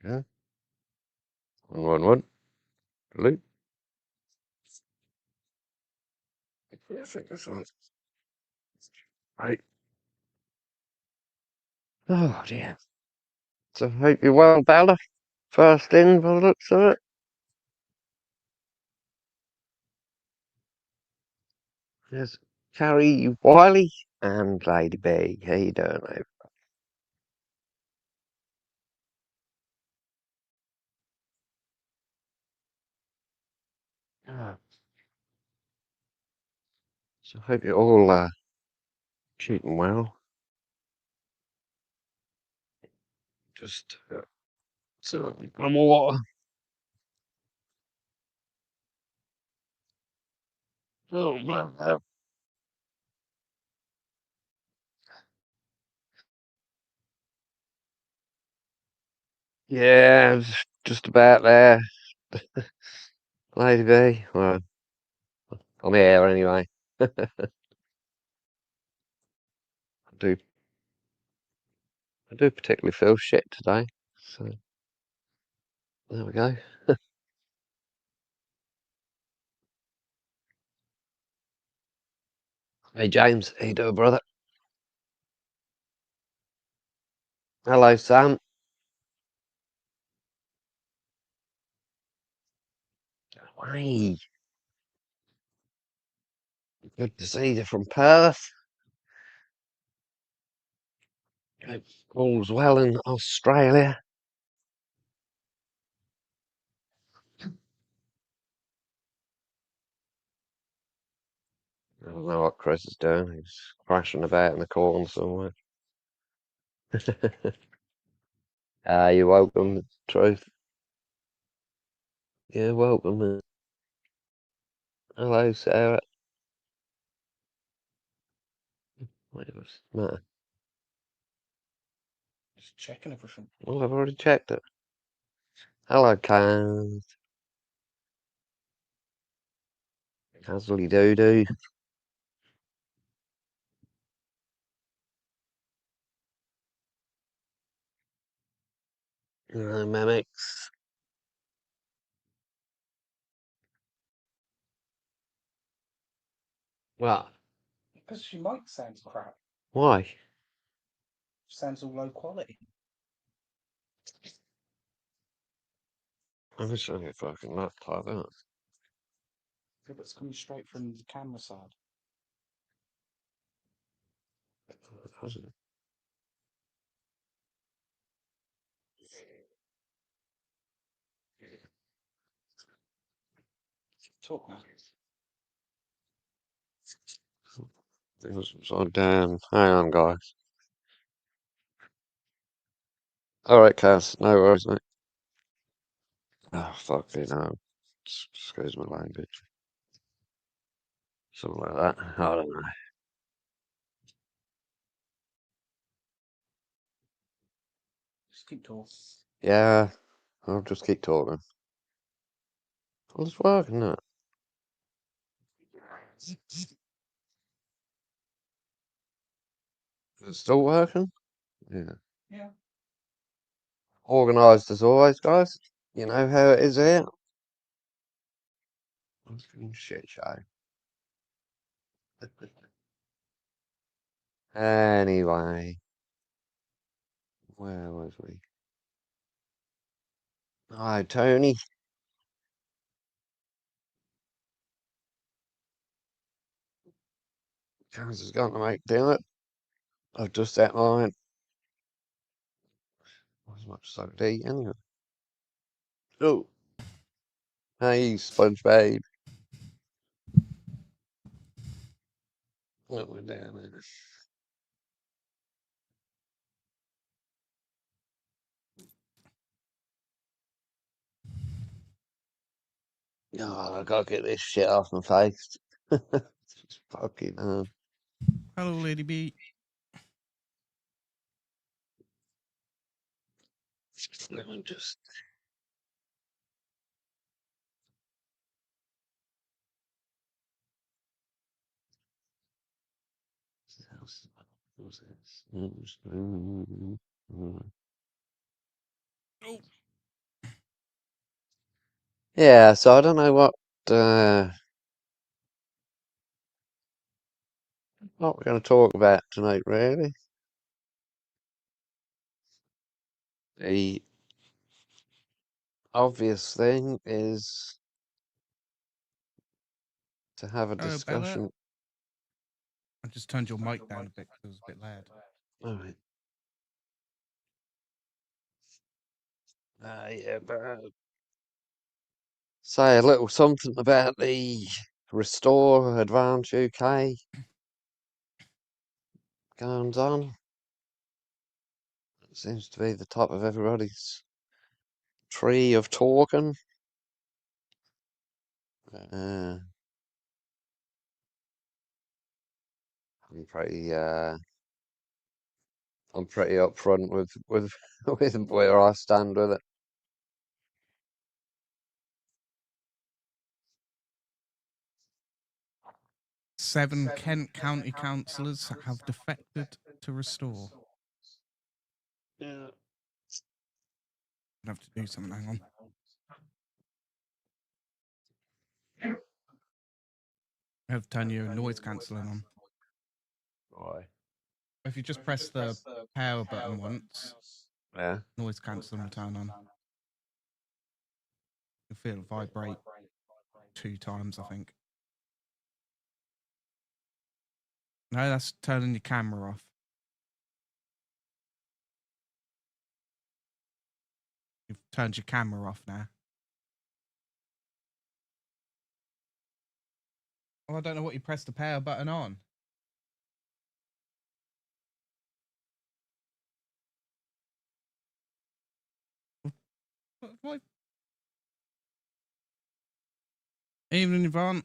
Yeah. One. Blue. Yeah, I think that's right. Right. Oh dear. So hope you're well, Bella. First in by the looks of it. There's Carrie Wiley and Lady B. How you doing, mate? Ah, so hope you're all keeping well. Just some more water. Oh, man. Yeah, I was just about there, Lady B. Well, I'm here anyway. do I do particularly feel shit today. So there we go. Hey James, how you doing, brother? Hello, Sam. Hey, good to see you from Perth. Hope all's well in Australia. I don't know what Chris is doing. He's crashing about in the corner somewhere. You're welcome, Truth. You're welcome. Hello, Sarah. Wait, what's the matter? Just checking everything. Well, I've already checked it. Hello, Kaz. Kazly doo doo. Mimics. What? Because your mic sounds crap. Why? Sounds all low quality. I'm just showing you a fucking laptop, isn't it? Yeah, but it's coming straight from the camera side. It hasn't. Talk now. Things upside down. Hang on, guys. Alright, Kaz. No worries, mate. Oh, fuck you know. Excuse my language. Something like that. I don't know. Just keep talking. Yeah, I'll just keep talking. Well, it's working, isn't it? It's still working? Yeah. Yeah. Organised as always, guys. You know how it is here. Fucking shit show. Anyway, where was we? Hi, Tony. Kaz has got to make dinner. I've just set mine. Not as much as I could eat anyway. Oh, hey, Sponge Babe. What we're down there. Oh, I gotta get this shit off my face. It's fucking Hello, Lady B. let me just. What's this? Oh, Yeah, so I don't know uh, what we're going to talk about tonight, really. The obvious thing is to have a Oh, Bella, discussion. I just turned your mic down a bit because it was a bit loud. All right. Yeah, but say a little something about the Restore Advance UK goings on. It seems to be the top of everybody's tree of talking. Uh, I'm pretty upfront with with where I stand with it. Seven Kent County councillors have defected to Restore. Yeah. I have to do something. Hang on. I have to turn your noise cancelling on. Why? If you just press the power button once, Yeah. noise cancelling will turn on. You'll feel it vibrate 2 times, I think. No, that's turning your camera off. You've turned your camera off now. Oh, I don't know what you pressed the power button on. What? Evening, Yvonne.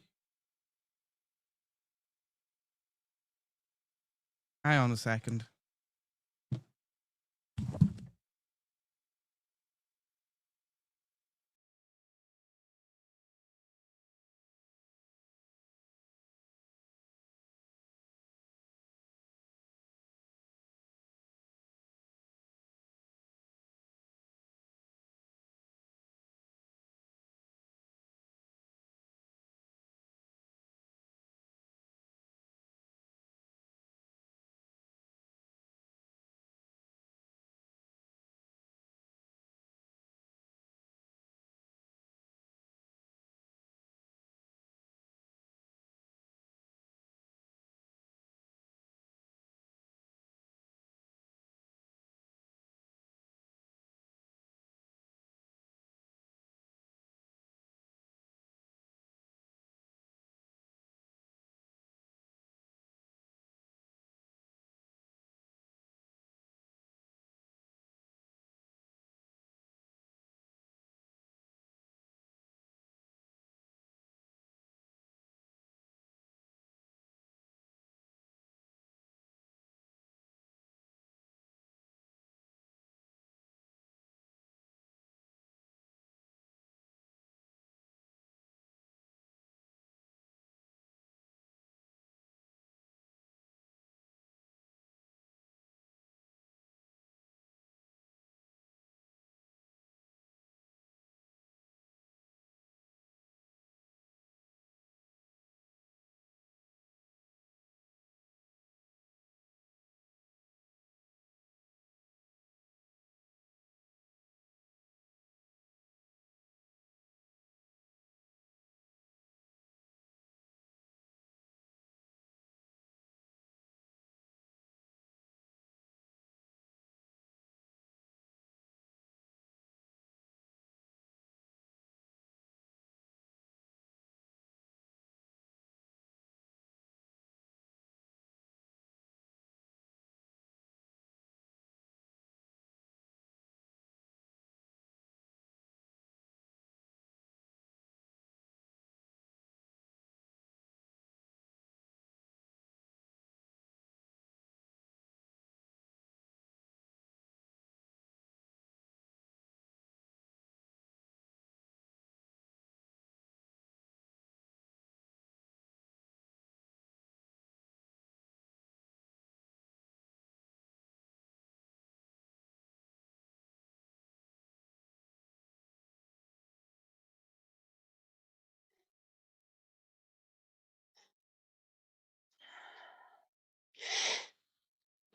Hang on a second.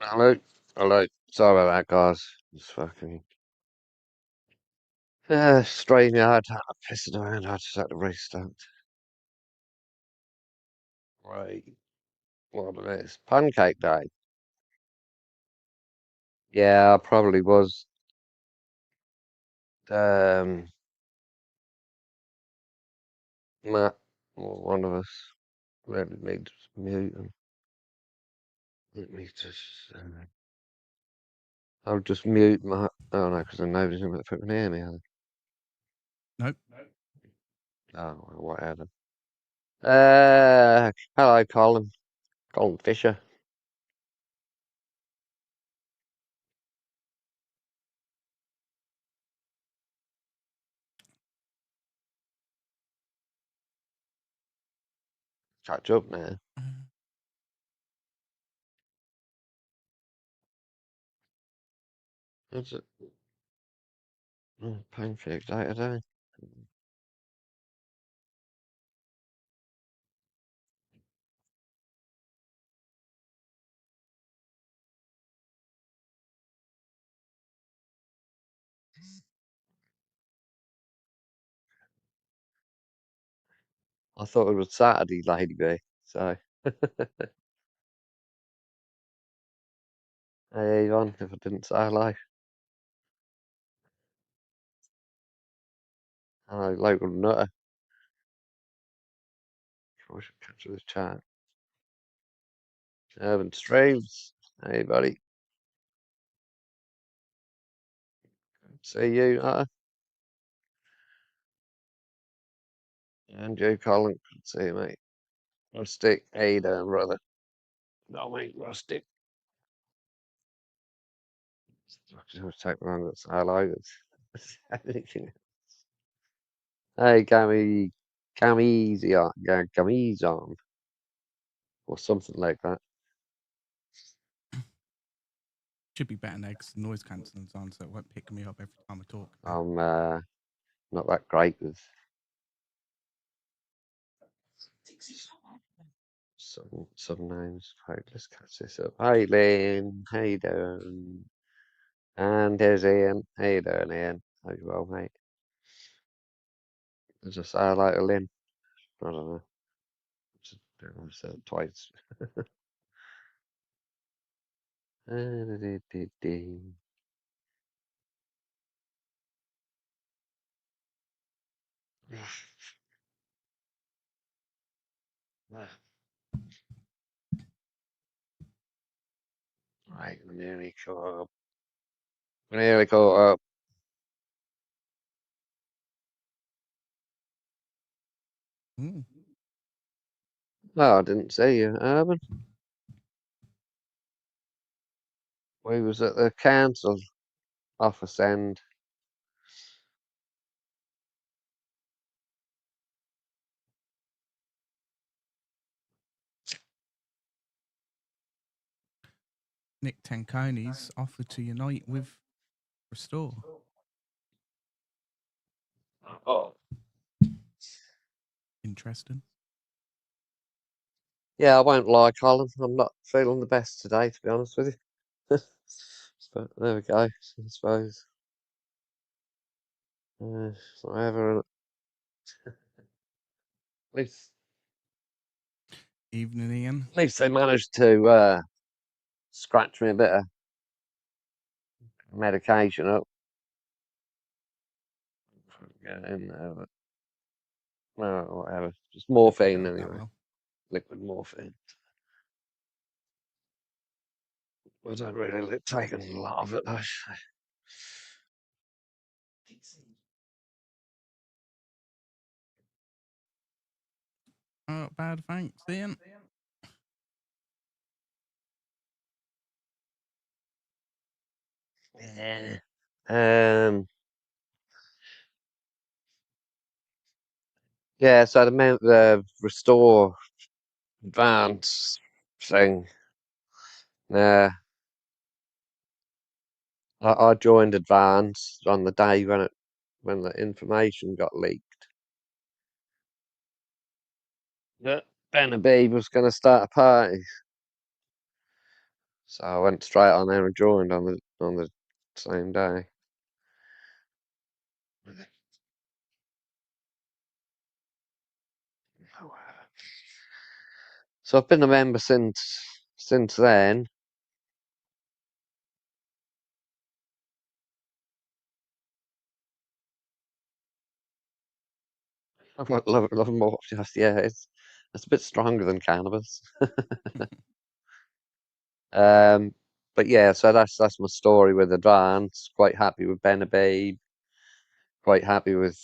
Hello. Hello. Sorry about that, guys. It's fucking strange. I had pissing around. I just had to restart. Right. What it is? Pancake day. Yeah, I probably was. Um, Matt, or one of us, really needs mute. And let me just. I'll just mute my. Oh no, because I know nobody's going to fucking hear me. Nope. Oh, whatever. Hello, Colin. Colin Fisher. Catch up now. Is it? Pancake day today. I thought it was Saturday, Lady B. So, hey, Yvonne, if I didn't say hello. Hello, local nutter. I should catch this chat. Urban Streams. Hey, buddy. See you, Andrew Colin. See you, mate. Rustic. How you doing, brother? No, mate, Rustic. Just take around and say hello. Anything. Hey, come easy on. Yeah, come easy on. Or something like that. Should be better now because the noise cancelling's on, so it won't pick me up every time I talk. I'm not that great with some names. Right, let's catch this up. Hi, Lynn. How you doing? And there's Ian. How you doing, Ian? Hope you well, mate. I just say hello to Lynn. I don't know. Just said it twice. Right, we're nearly caught up. We're nearly caught up. Mm. No, I didn't see you, Urban. We was at the council office end. Nick Tanconi's offered to unite with Restore. Oh. Interesting. Yeah, I won't lie, Colin. I'm not feeling the best today, to be honest with you. But there we go, I suppose. Whatever. Evening, Ian. At least they managed to scratch me a bit of medication up. Get in there, but no, whatever. Just morphine That anyway. well. Liquid morphine. I don't really take a lot of it though. Not bad, thanks, Ian. Yeah. Yeah, so the restore advance thing. Yeah. I joined advance on the day when the information got leaked. Yeah. Ben Habib was gonna start a party. So I went straight on there and joined on the same day. So I've been a member since then. I've got love more. Yeah, it's a bit stronger than cannabis. But yeah, so that's my story with Advance. Quite happy with Benabeeb. Quite happy with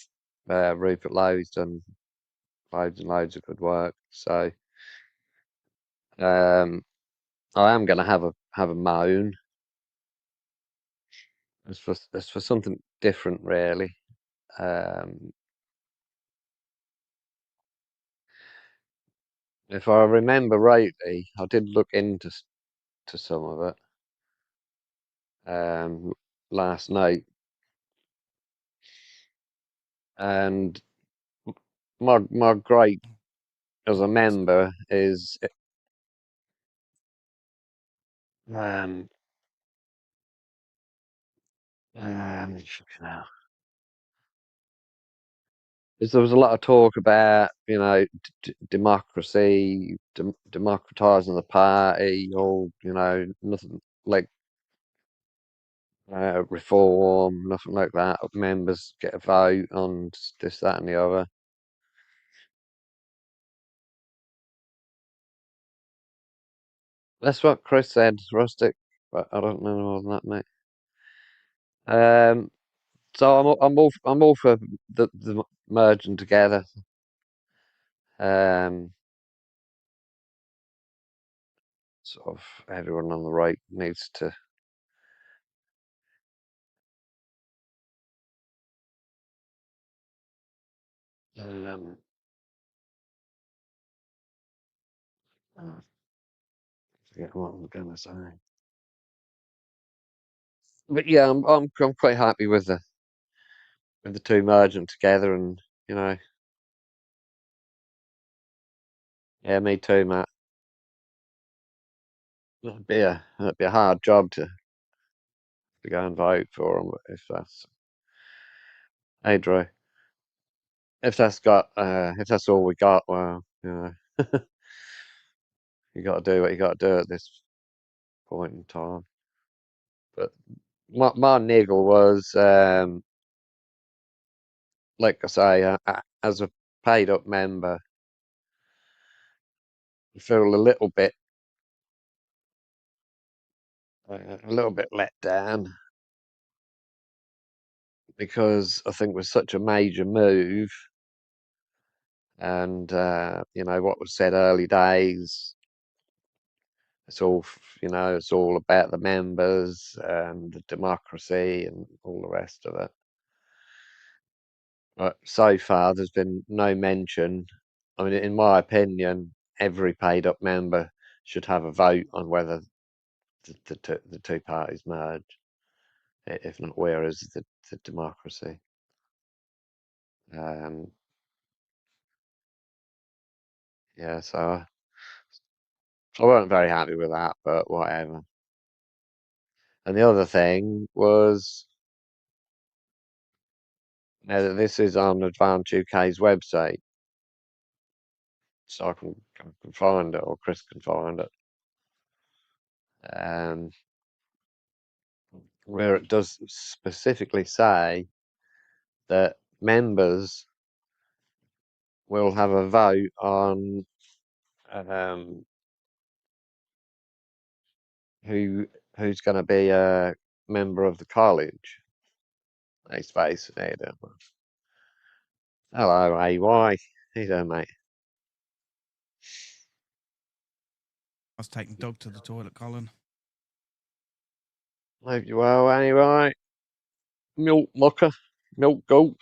Rupert Lowe. He's done loads and loads of good work. So I am going to have a moan. It's for something different, really. If I remember rightly, I did look into some of it last night, and my gripe as a member is um fucking hell. Is there was a lot of talk about democracy, democratizing the party, or nothing like reform, nothing like that. Members get a vote on this, that, and the other. That's what Chris said, Rustic, but I don't know more than that, mate. So I'm all for the merging together. Sort of everyone on the right needs to I forget what I'm gonna say. But yeah, I'm quite happy with the two merging together, and yeah, me too, Matt. It'd be a hard job to go and vote for them if that's hey Drew. If that's all we got, well, you got to do what you got to do at this point in time. But my niggle was, like I say, as a paid up member, I feel a little bit let down because I think it was such a major move, and what was said early days. It's all about the members and the democracy and all the rest of it. But so far, there's been no mention. I mean, in my opinion, every paid up member should have a vote on whether the two parties merge, if not where is the democracy. Yeah, so I wasn't very happy with that, but whatever. And the other thing was, now that this is on Advance UK's website, so I can find it, or Chris can find it, where it does specifically say that members will have a vote on who's going to be a member of the college. Let's face it. Hello, AY. How you doing, mate? I was taking Doug to the toilet, Colin. Hope you well, anyway. Milk mucker, milk goat.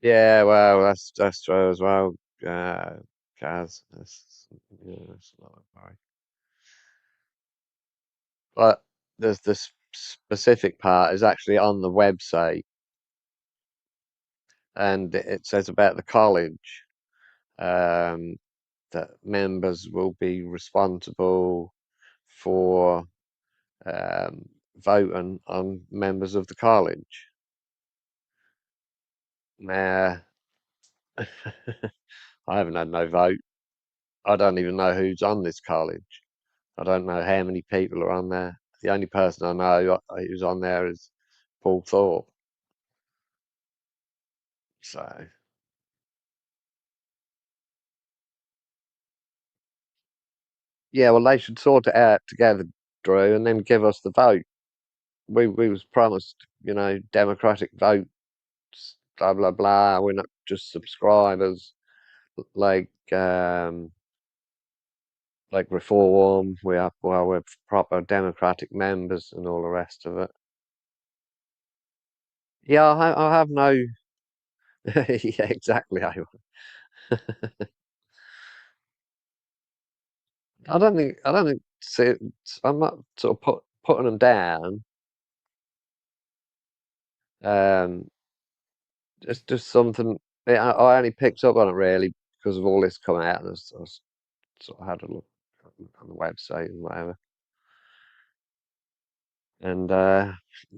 Yeah, well, that's true as well, Kaz. That's not a worry. But there's this specific part is actually on the website, and it says about the college that members will be responsible for voting on members of the college. Now, I haven't had no vote. I don't even know who's on this college. I don't know how many people are on there. The only person I know who's on there is Paul Thorpe. So, yeah, well, they should sort it out together, Drew, and then give us the vote. We was promised, democratic votes, blah blah blah. We're not just subscribers, like Reform. We're proper democratic members and all the rest of it. Yeah, I have no. Yeah, exactly. I don't think. I'm not sort of putting them down. Um, it's just something. I only picked up on it really because of all this coming out, and I sort of had a look on the website and whatever. And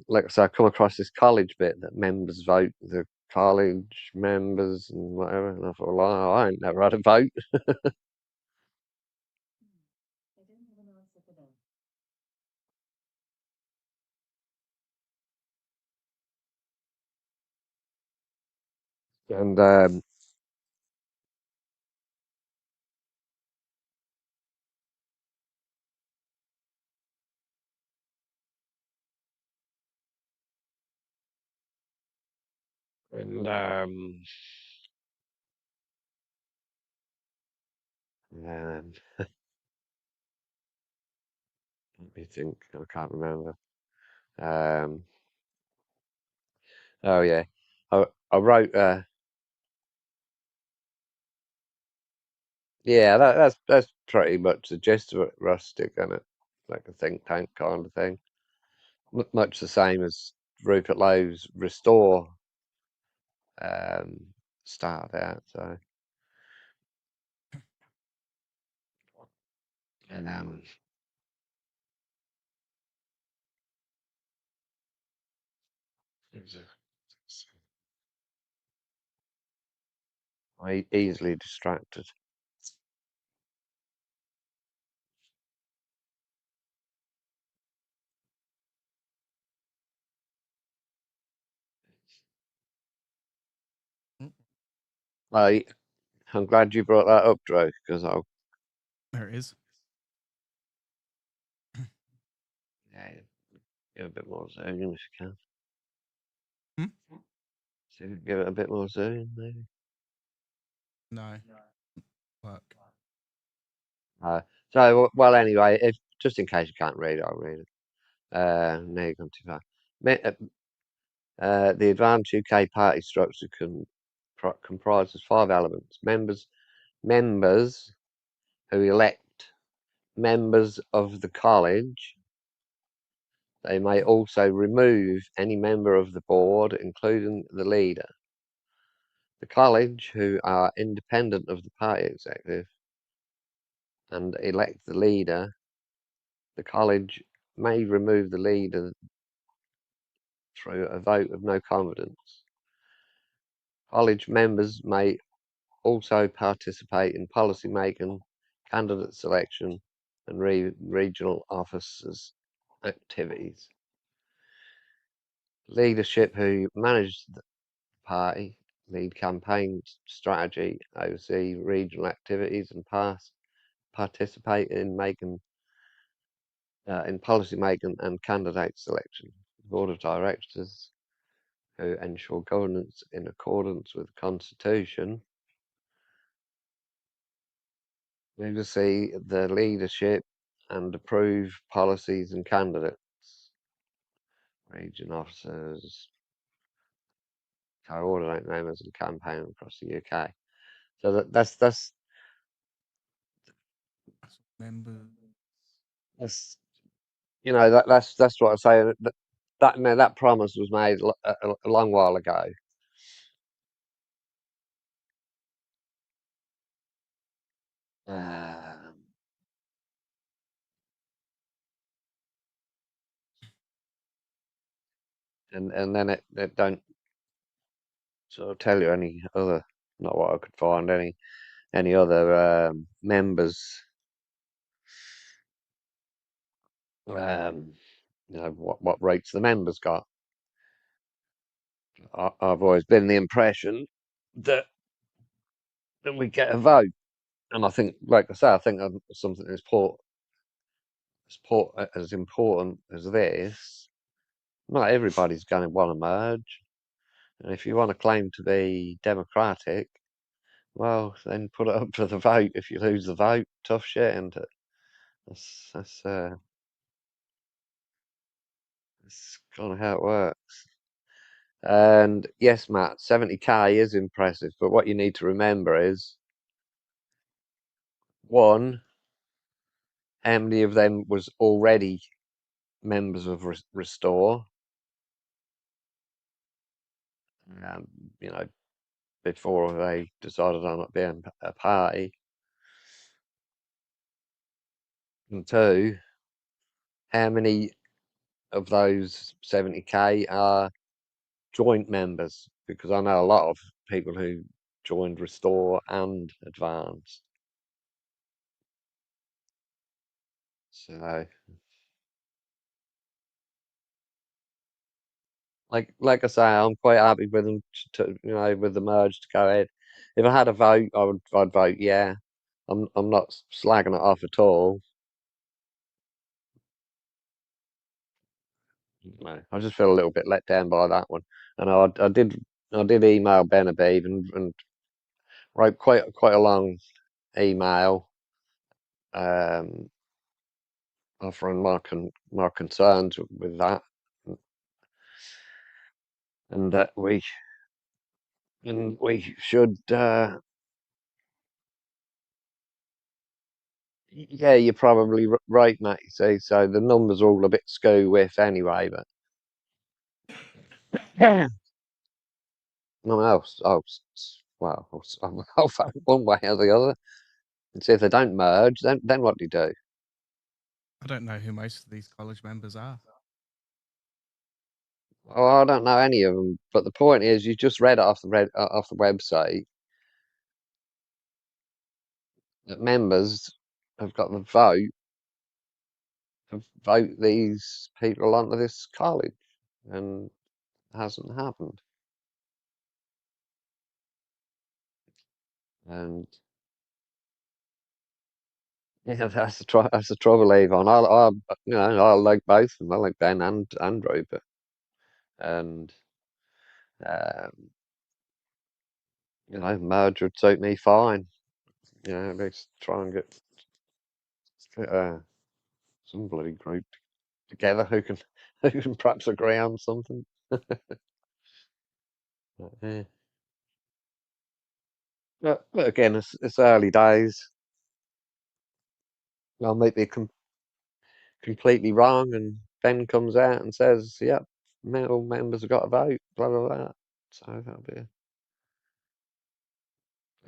like I said, I come across this college bit that members vote, the college members and whatever, and I thought, well, I ain't never had a vote. And and let me think. I can't remember. Um, oh yeah, I wrote. Yeah, that's pretty much the gist of it. Rustic, and it like a think tank kind of thing. Much the same as Rupert Lowe's Restore started out. So, and I easily distracted. I'm glad you brought that up, Drew, because I'll There it is. give a bit more zoom in if you can. Hmm? See if you can give it a bit more zoom, maybe. No. Work. So, well, anyway, if just in case you can't read it, I'll read it. Now you've gone too far. The advanced UK party structure comprises 5 elements: members who elect members of the college. They may also remove any member of the board, including the leader. The college, who are independent of the party executive, and elect the leader. The college may remove the leader through a vote of no confidence. College members may also participate in policy making, candidate selection, and regional officers' activities. Leadership who manage the party, lead campaign strategy, oversee regional activities, and participate in making in policy making and candidate selection. The board of directors who ensure governance in accordance with the Constitution. Oversee the leadership and approve policies and candidates. Region officers coordinate members and campaign across the UK. So that's Members. that's what I say. That promise was made a long while ago, Um, and then it don't sort of tell you any other, not what I could find, any other members, what rates the members got. I've always been the impression that we get a vote, and I think, like I say, I think something as important as this, not everybody's going to want to merge. And if you want to claim to be democratic, well, then put it up to the vote. If you lose the vote, tough shit, isn't it? That's kind of how it works. And yes, Matt, 70k is impressive, but what you need to remember is, one, how many of them was already members of Restore? Um, you know, before they decided on not being a party. And two, how many of those 70k are joint members? Because I know a lot of people who joined Restore and Advance. So, like I say, I'm quite happy with them with the merge to go ahead. If I had a vote, I'd vote yeah. I'm not slagging it off at all. No, I just feel a little bit let down by that one. And I did email Ben Habib and wrote quite a long email, offering my concerns with that, and that we should. Yeah, you're probably right, Matt. You see, so the numbers are all a bit skew with anyway, but yeah, no else. Well, I'll vote one way or the other. And see if they don't merge, then what do you do? I don't know who most of these college members are. Oh, I don't know any of them, but the point is, you just read it off the website that members have got the vote to vote these people onto this college, and it hasn't happened. And yeah, that's the trouble, Avon. I like both of them. I like Ben and Rupert, and um, merge would suit me fine. Let's try and get some bloody group together who can perhaps agree on something. Yeah. But again, it's early days. I might be completely wrong, and Ben comes out and says, "Yep, all members have got a vote." Blah blah blah. So that'll be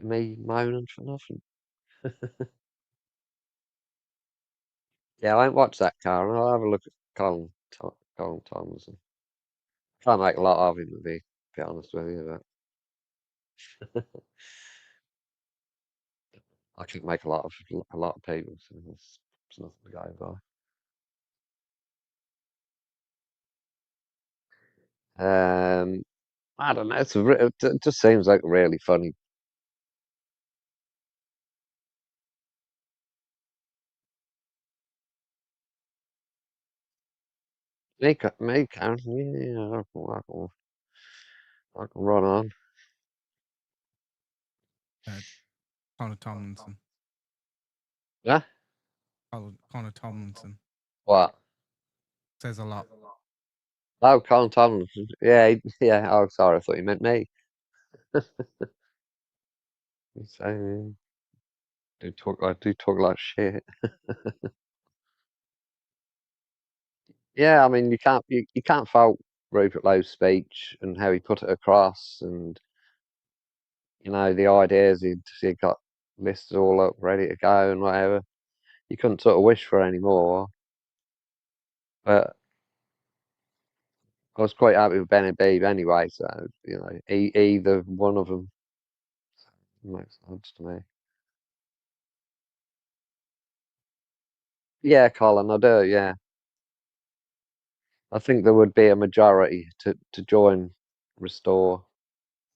me moaning for nothing. Yeah, I won't watch that, Karen. I'll have a look at Colin Thompson. Can't make a lot of him, to be honest with you, but I can make a lot of people, so it's nothing to go by. I don't know. It just seems like really funny. Me, Karen. Yeah, I can run on. Connor Tomlinson. Yeah. Connor Tomlinson What? says a lot. Oh, Colin Tomlinson. Yeah, yeah. Oh, sorry. I thought you meant me. So, I do talk a lot of shit. Yeah, I mean, you can't fault Rupert Lowe's speech and how he put it across, and the ideas he got lists all up, ready to go and whatever. You couldn't sort of wish for any more. But I was quite happy with Ben and Beeb anyway, so either one of them makes sense to me. Yeah, Colin, I do. Yeah, I think there would be a majority to join Restore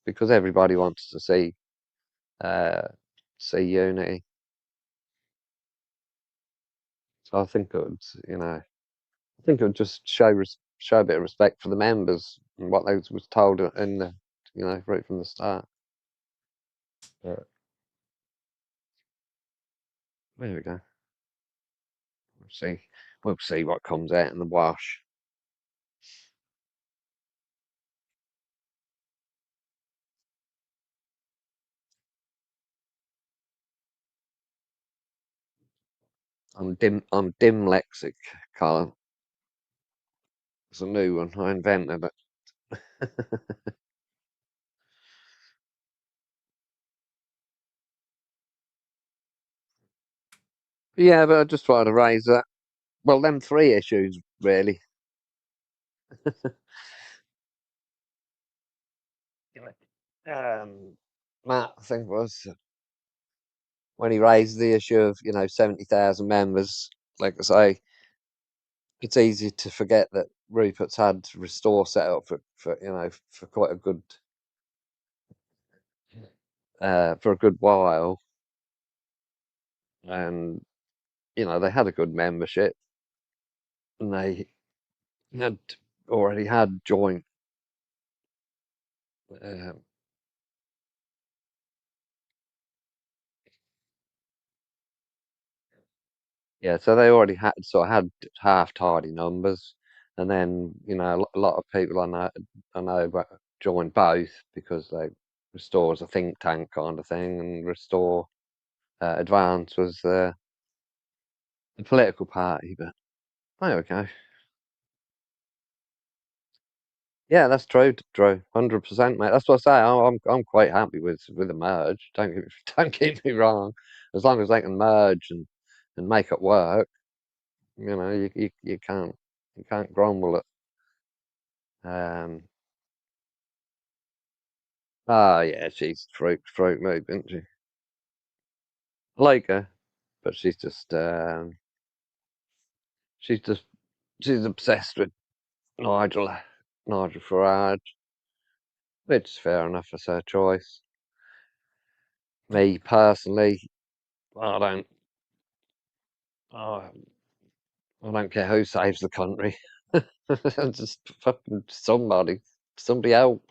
because everybody wants to uh, see unity. So I think it would, I think it would just show a bit of respect for the members and what they was told in the, right from the start. But there we go. We'll see what comes out in the wash. I'm dyslexic, Colin. It's a new one. I invented it. Yeah, but I just wanted to raise that. Well, them three issues really. Matt, I think was when he raised the issue of 70,000 members. Like I say, it's easy to forget that Rupert's had Restore set up for quite a good for a good while, and they had a good membership, and they had already had joint. Uh, yeah, so they already had half tidy numbers, and then a lot of people I know joined both because Restore is a think tank kind of thing, and Restore Advance was the political party. But there we go. Yeah, that's true, Drew. 100%, mate. That's what I say. I'm quite happy with the merge. Don't get me wrong. As long as they can merge and make it work, you can't grumble at. Yeah, she's fruit loop, isn't she? I like her, but she's just she's obsessed with Nigel Nigel Farage, which is fair enough. It's her choice. Me personally, I don't. I I don't care who saves the country. Just fucking somebody help.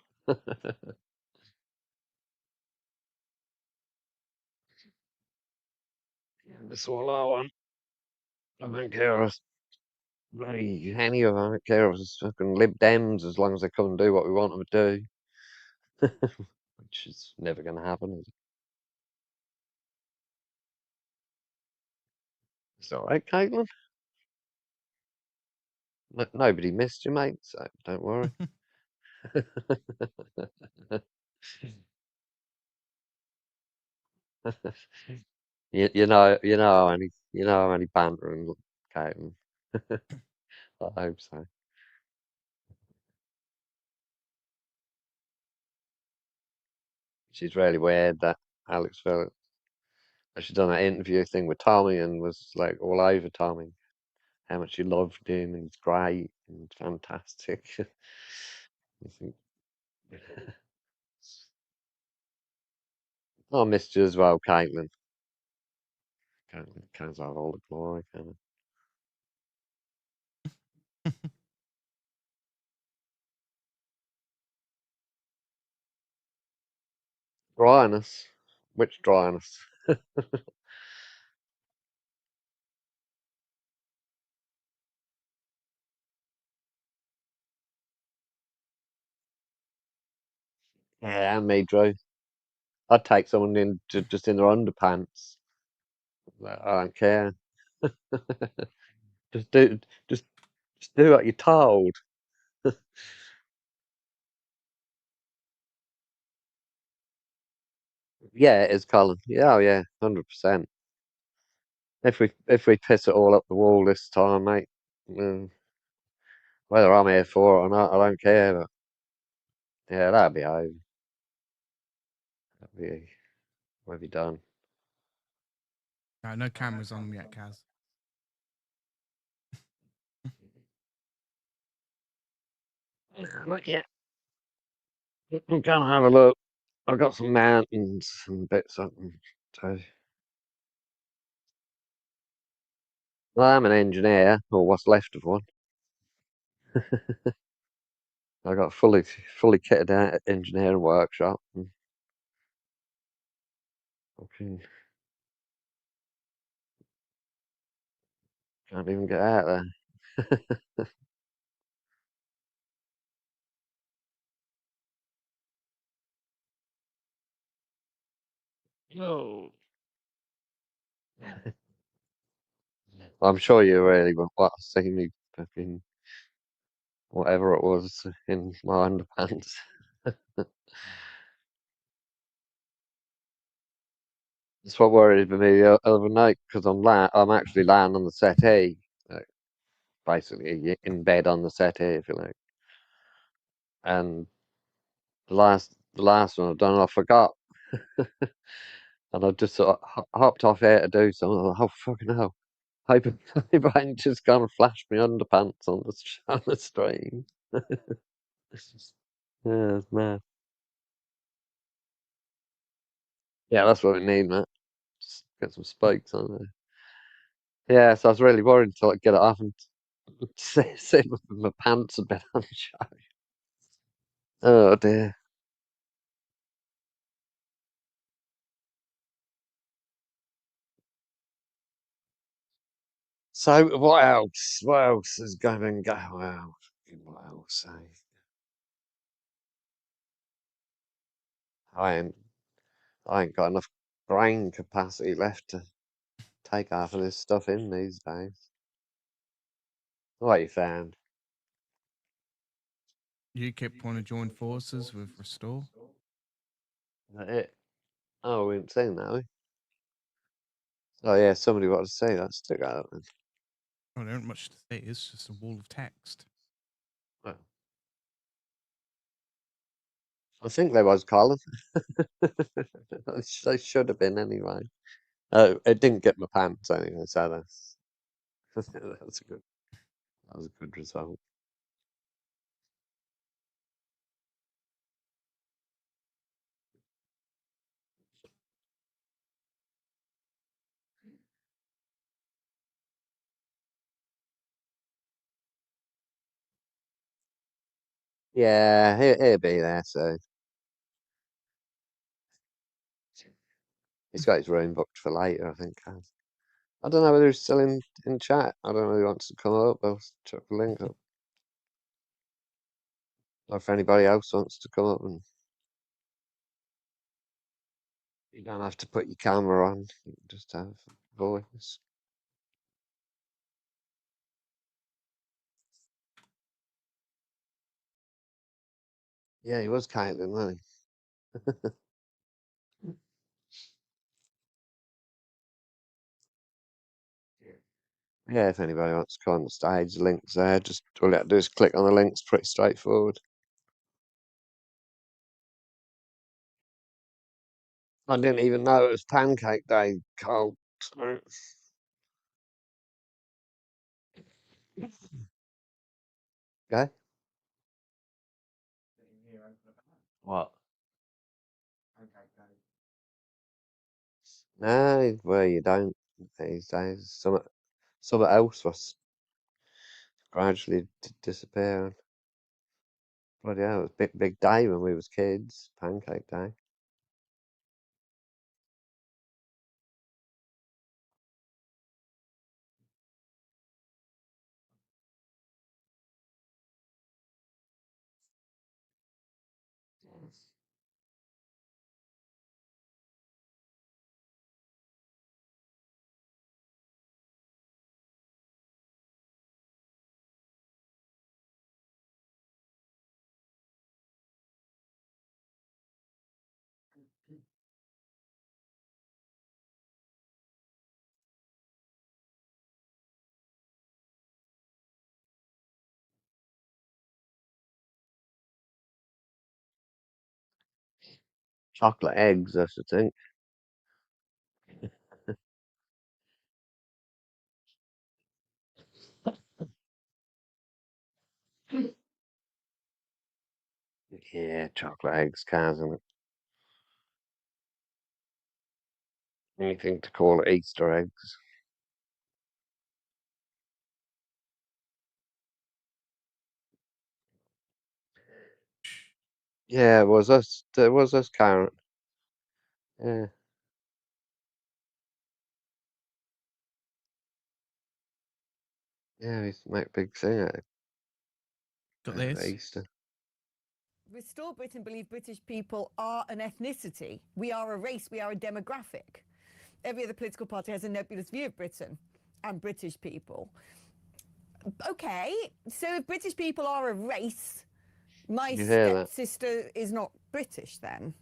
That's all I want. I don't care if bloody any of them. I don't care if it's fucking Lib Dems as long as they come and do what we want them to do, which is never going to happen. Is it? It's all right, Caitlin. Nobody missed you, mate, so don't worry. how many banter and Caitlin. I hope so. She's really weird that Alex Phillips. She done that interview thing with Tommy and was like all over Tommy, how much she loved him and he's great and fantastic. I think I missed you as well, Caitlin. Can't have all the glory, can it? Dryness. Which dryness? Yeah, and me, Drew. I'd take someone just in their underpants. Like, I don't care. Just do just just do what you're told. Yeah, it is, Colin. Yeah, oh yeah, 100%. If we piss it all up the wall this time, mate, mm, whether I'm here for it or not, I don't care. But yeah, that'll be over. That'll we'll be done. No, no cameras on them yet, Kaz. Not yet. I'm gonna have a look. I've got some mountains and bits of them. So well, I'm an engineer, or what's left of one. I got fully kitted out engineering workshop. And fucking can't even get out there. No. I'm sure you really will want to see me fucking whatever it was in my underpants. That's what worried me the other night because I'm actually lying on the settee, like, basically in bed on the settee, if you like. And the last one I've done, I forgot, and I just sort of hopped off here to do something. I was like, oh fucking hell! Hope I ain't just gonna flash my underpants on the on the stream. Yeah, it's mad. Yeah, that's what we need, mate. Just get some spikes on there. Yeah, so I was really worried until I get it off and see my pants a bit on show. Oh dear. So what else? What else is going to go? Well, what else? I ain't, I ain't got enough brain capacity left to take half of this stuff in these days. What you found? UKIP want to join forces with Restore. Is that it? Oh, we haven't seen that, have we? Oh yeah, somebody wanted to say that. Stick that up then. Oh, there ain't much to say. It's just a wall of text. Well, I think there was Colin. They should have been anyway. Oh, it didn't get my pants anyway, so that's a good. That was a good result. Yeah, he'll be there. So he's got his room booked for later, I think. I don't know whether he's still in chat. I don't know if he wants to come up. I'll chuck the link up. Or if anybody else wants to come up, and you don't have to put your camera on. You can just have voice. Yeah, he was Caitlin, wasn't he? Yeah, if anybody wants to come on the stage, the link's there. Just all you have to do is click on the links. Pretty straightforward. I didn't even know it was Pancake Day, Carl. Okay. What? No, well, you don't these days. Something else was gradually disappearing. Bloody hell, it was big day when we was kids. Pancake Day. Chocolate eggs, I should think. Yeah, chocolate eggs, cars in it. Anything to call it Easter eggs. Yeah, it was us. It was us, Karen. Yeah. Yeah, we used to make a big thing out Got of this. Easter. Restore Britain believe British people are an ethnicity. We are a race. We are a demographic. Every other political party has a nebulous view of Britain and British people. Okay, so if British people are a race, my You hear that? stepsister is not British then.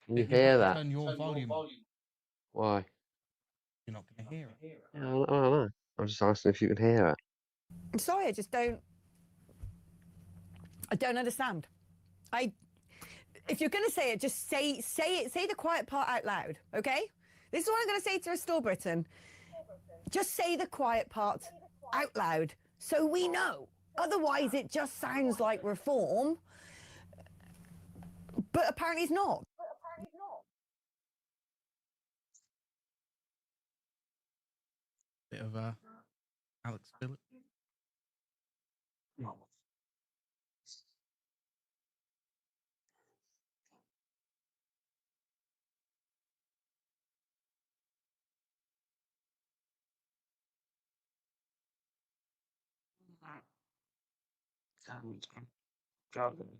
Can you You've hear got to that? Turn your volume. Why? You're not going to hear it. Yeah, I don't know. I'm just asking if you can hear it. I'm sorry, I just don't. I don't understand. If you're going to say it, just say it. Say the quiet part out loud, okay? This is what I'm going to say to Restore Britain. Just say the quiet part out loud so we know. Otherwise, it just sounds like reform, but apparently it's not. Bit of Alex Phillips.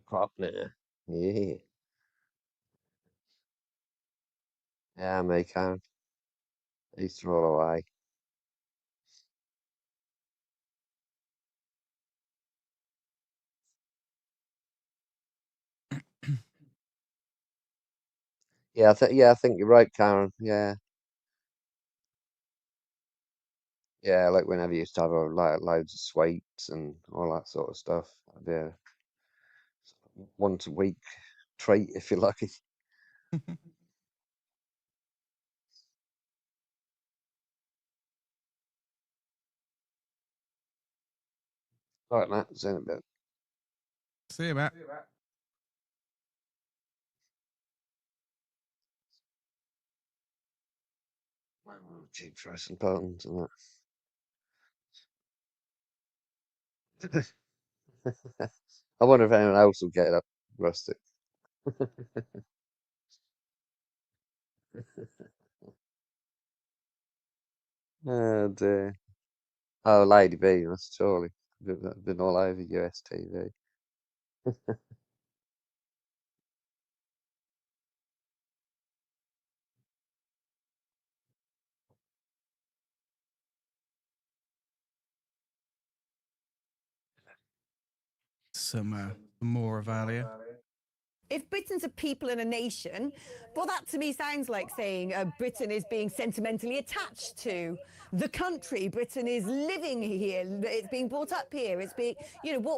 Crop now. Yeah. Yeah, me, Karen. Easter all the way. Yeah, I think you're right, Karen. Yeah. Yeah, like whenever you used to have loads of sweets and all that sort of stuff. Yeah. Once a week treat if you're lucky. Right, Matt, see you in a bit. See you, Matt. Keep pressing buttons and that. I wonder if anyone else will get it up, Rustic. Oh dear. Oh, Lady B, that's surely been all over US TV. Some more of earlier. If Britain's a people and a nation, well, that to me sounds like saying Britain is being sentimentally attached to the country. Britain is living here. It's being brought up here. It's being,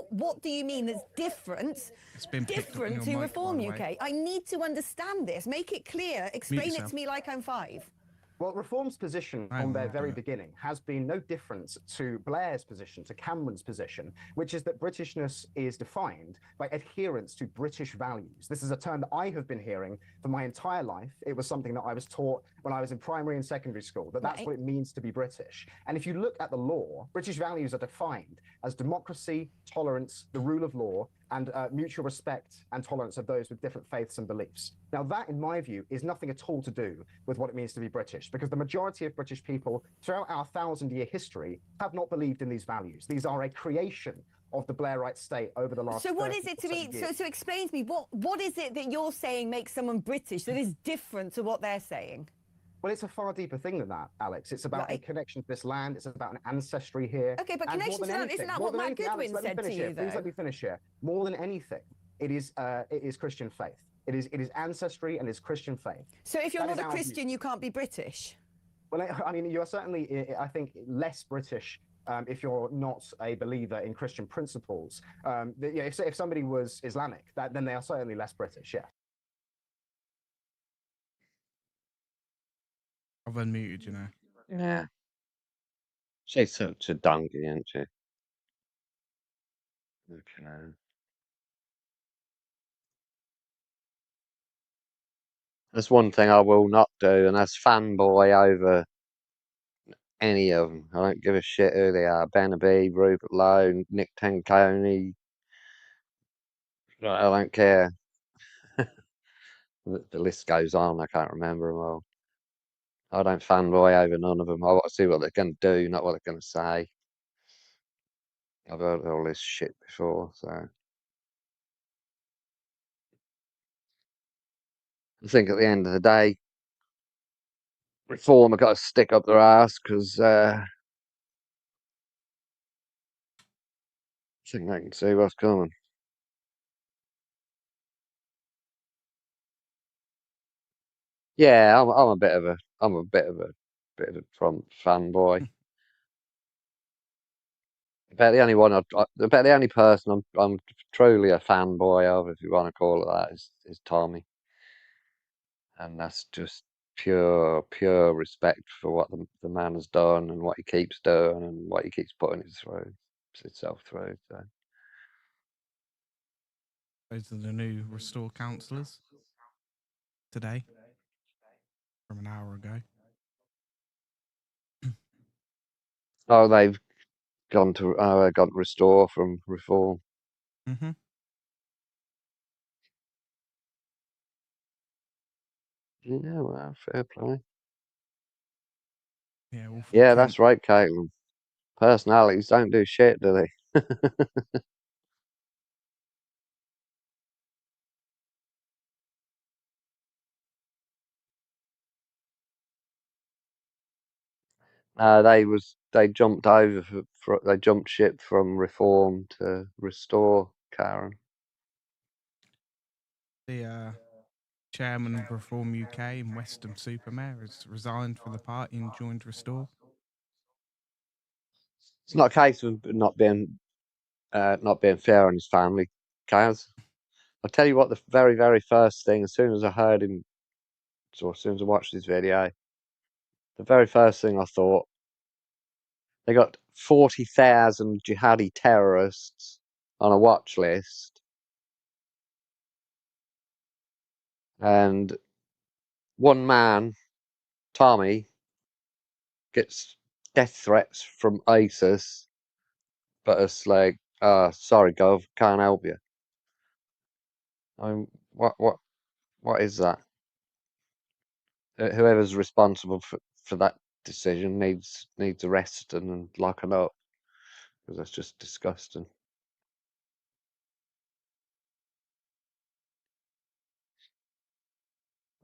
what do you mean that's different? It's been picked up on your To mic, Reform by the way. UK. I need to understand this. Make it clear. Explain it yourself. to me like I'm 5. Well, Reform's position I from their will very do it. beginning has been no different to Blair's position, to Cameron's position, which is that Britishness is defined by adherence to British values. This is a term that I have been hearing for my entire life. It was something that I was taught when I was in primary and secondary school, that's Right. what it means to be British. And if you look at the law, British values are defined as democracy, tolerance, the rule of law, and mutual respect and tolerance of those with different faiths and beliefs. Now, that, in my view, is nothing at all to do with what it means to be British, because the majority of British people throughout our 1,000-year history have not believed in these values. These are a creation of the Blairite state over the last So what 30 is it or to so me? years. So explain to me what is it that you're saying makes someone British that is different to what they're saying? Well, it's a far deeper thing than that, Alex. It's about a Right. connection to this land. It's about an ancestry here. Okay, but And more connection than to that, anything- isn't that more what than Matt anything- Alex, Goodwin let me said finish to here. you, Please though? let me finish here. More than anything, it is Christian faith. It is ancestry and it's Christian faith. So if you're That not is a our view. Christian, you can't be British. Well, I mean, you are certainly, I think, less British if you're not a believer in Christian principles. If somebody was Islamic, then they are certainly less British. Yeah. I've unmuted, you know. Yeah. She's such a donkey, isn't she? Okay. That's one thing I will not do, and that's fanboy over any of them. I don't give a shit who they are. Ben B, Rupert Lowe, Nick Tanconi. I don't care. The list goes on. I can't remember them all. I don't fanboy over none of them. I want to see what they're going to do, not what they're going to say. I've heard all this shit before, so I think at the end of the day, Reform have got to stick up their ass because I think they can see what's coming. Yeah, I'm a bit of a Trump fanboy. About the only one, about the only person I'm truly a fanboy of, if you want to call it that, is Tommy, and that's just pure respect for what the man has done and what he keeps doing and what he keeps putting himself through. So. Those are the new Restore councillors today, from an hour ago. Oh, they've gone to Restore from Reform. Mm-hmm. Yeah, well, fair play. Yeah, Yeah, that's right, Caitlin. Personalities don't do shit, do they? They jumped they jumped ship from Reform to Restore, Karen. The chairman of Reform UK and Weston-super-Mare has resigned from the party and joined Restore. It's not a case of not being fair on his family, Kaz. I'll tell you what, the very, very first thing, as soon as I heard him, or as soon as I watched his video, the very first thing I thought, they got 40,000 jihadi terrorists on a watch list, and one man, Tommy, gets death threats from ISIS, but it's like, sorry, Gov, can't help you. What is that? Whoever's responsible for that decision needs arresting and locking up, because that's just disgusting.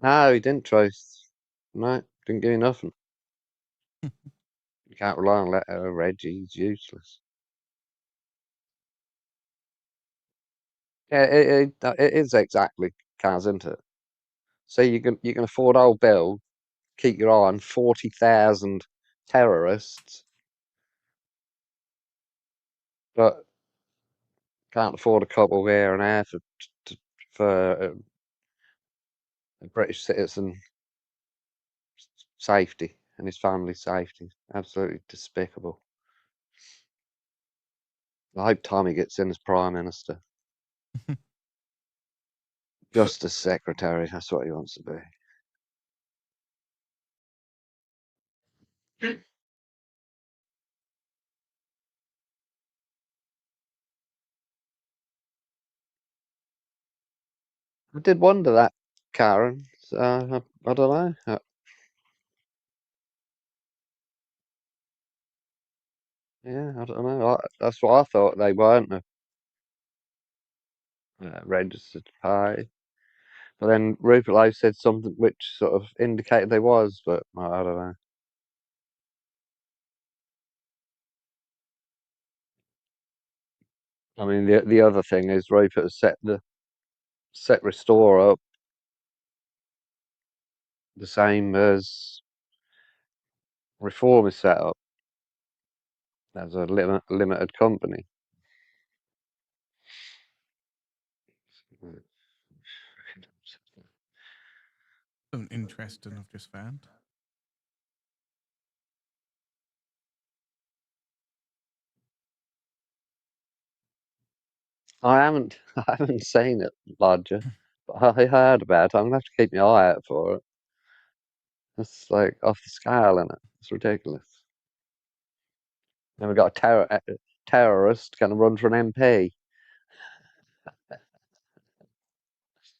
No, he didn't trust. No, didn't give you nothing. You can't rely on Reggie. He's useless. Yeah, it is exactly Kaz, isn't it? So you can afford old Bill, keep your eye on 40,000 terrorists, but can't afford a couple here and there for a British citizen safety and his family's safety. Absolutely despicable. I hope Tommy gets in as Prime Minister. Justice Secretary, that's what he wants to be. I did wonder that, Karen. So, I don't know. Yeah, I don't know. That's what I thought they weren't a registered party. But then Rupert Lowe said something which sort of indicated they was, but I don't know. I mean, the other thing is Rupert has set Restore up the same as Reform is set up. as a limited company. Something interesting I've just found. I haven't I haven't seen it, Lodger, but I heard about it. I'm gonna have to keep my eye out for it. It's like off the scale, isn't it? It's ridiculous. Then we got a terrorist going to run for an MP.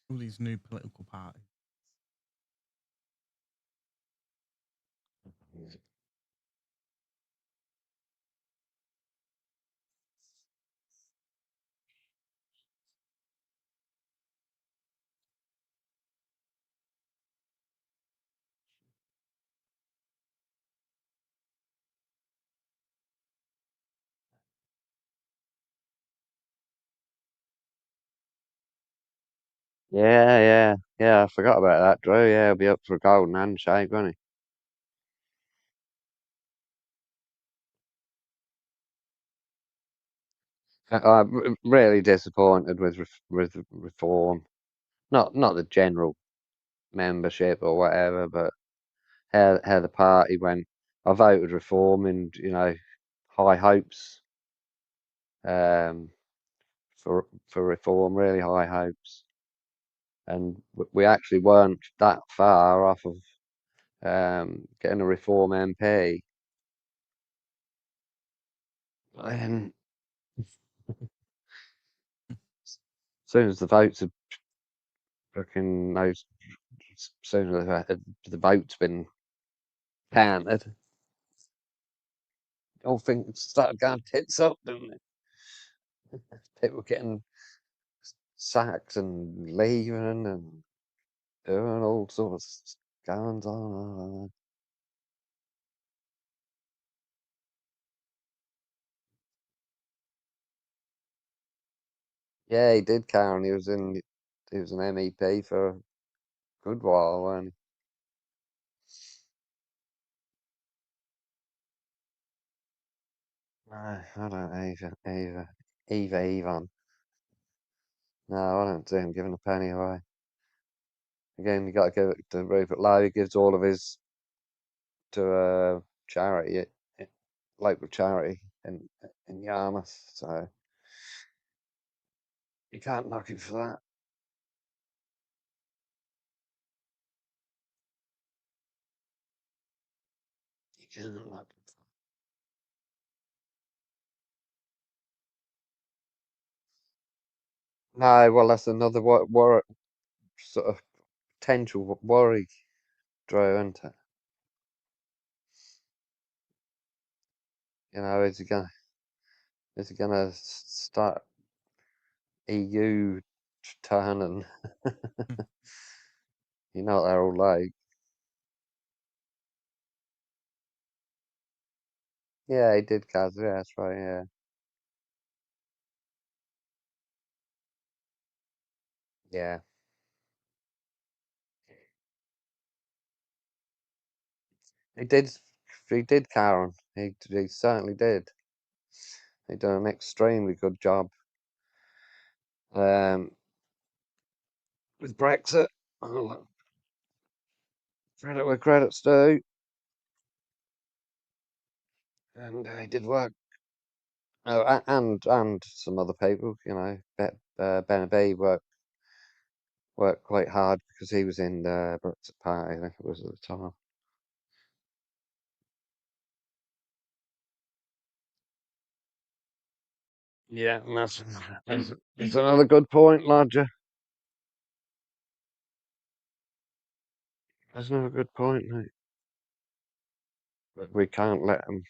All these new political parties. Yeah. I forgot about that, Drew. Yeah, he'll be up for a golden handshake, won't he? I'm really disappointed with reform. Not the general membership or whatever, but how the party went. I voted reform, and high hopes um, for reform, really high hopes, and we actually weren't that far off of getting a reform MP. And as soon as the votes are fucking those, as soon as the vote's been counted, all things started going tits up, didn't it? People getting sacked and leaving and doing all sorts of goings on. Yeah, he did, Karen. He was an MEP for a good while, wasn't he? No, I don't either Evon. No, I don't see him giving a penny away. Again, you got to give it to Rupert Lowe. He gives all of his to a charity, local charity in Yarmouth. So you can't knock him for that. You can't knock him. No, well, that's another sort of potential worry, Drew, isn't it? Is he gonna start EU turning? You know what they're all like. Yeah, he did, Kaz. Yeah, that's right. Yeah, yeah. He did. He did, Karen. He certainly did. He done an extremely good job. With Brexit. Oh, credit where credit's due. And he did work. Oh, and some other people, Ben worked quite hard because he was in the Brexit Party, I think it was at the time. Yeah, and that's another good point, Lodger. That's another good point, mate. But we can't let them.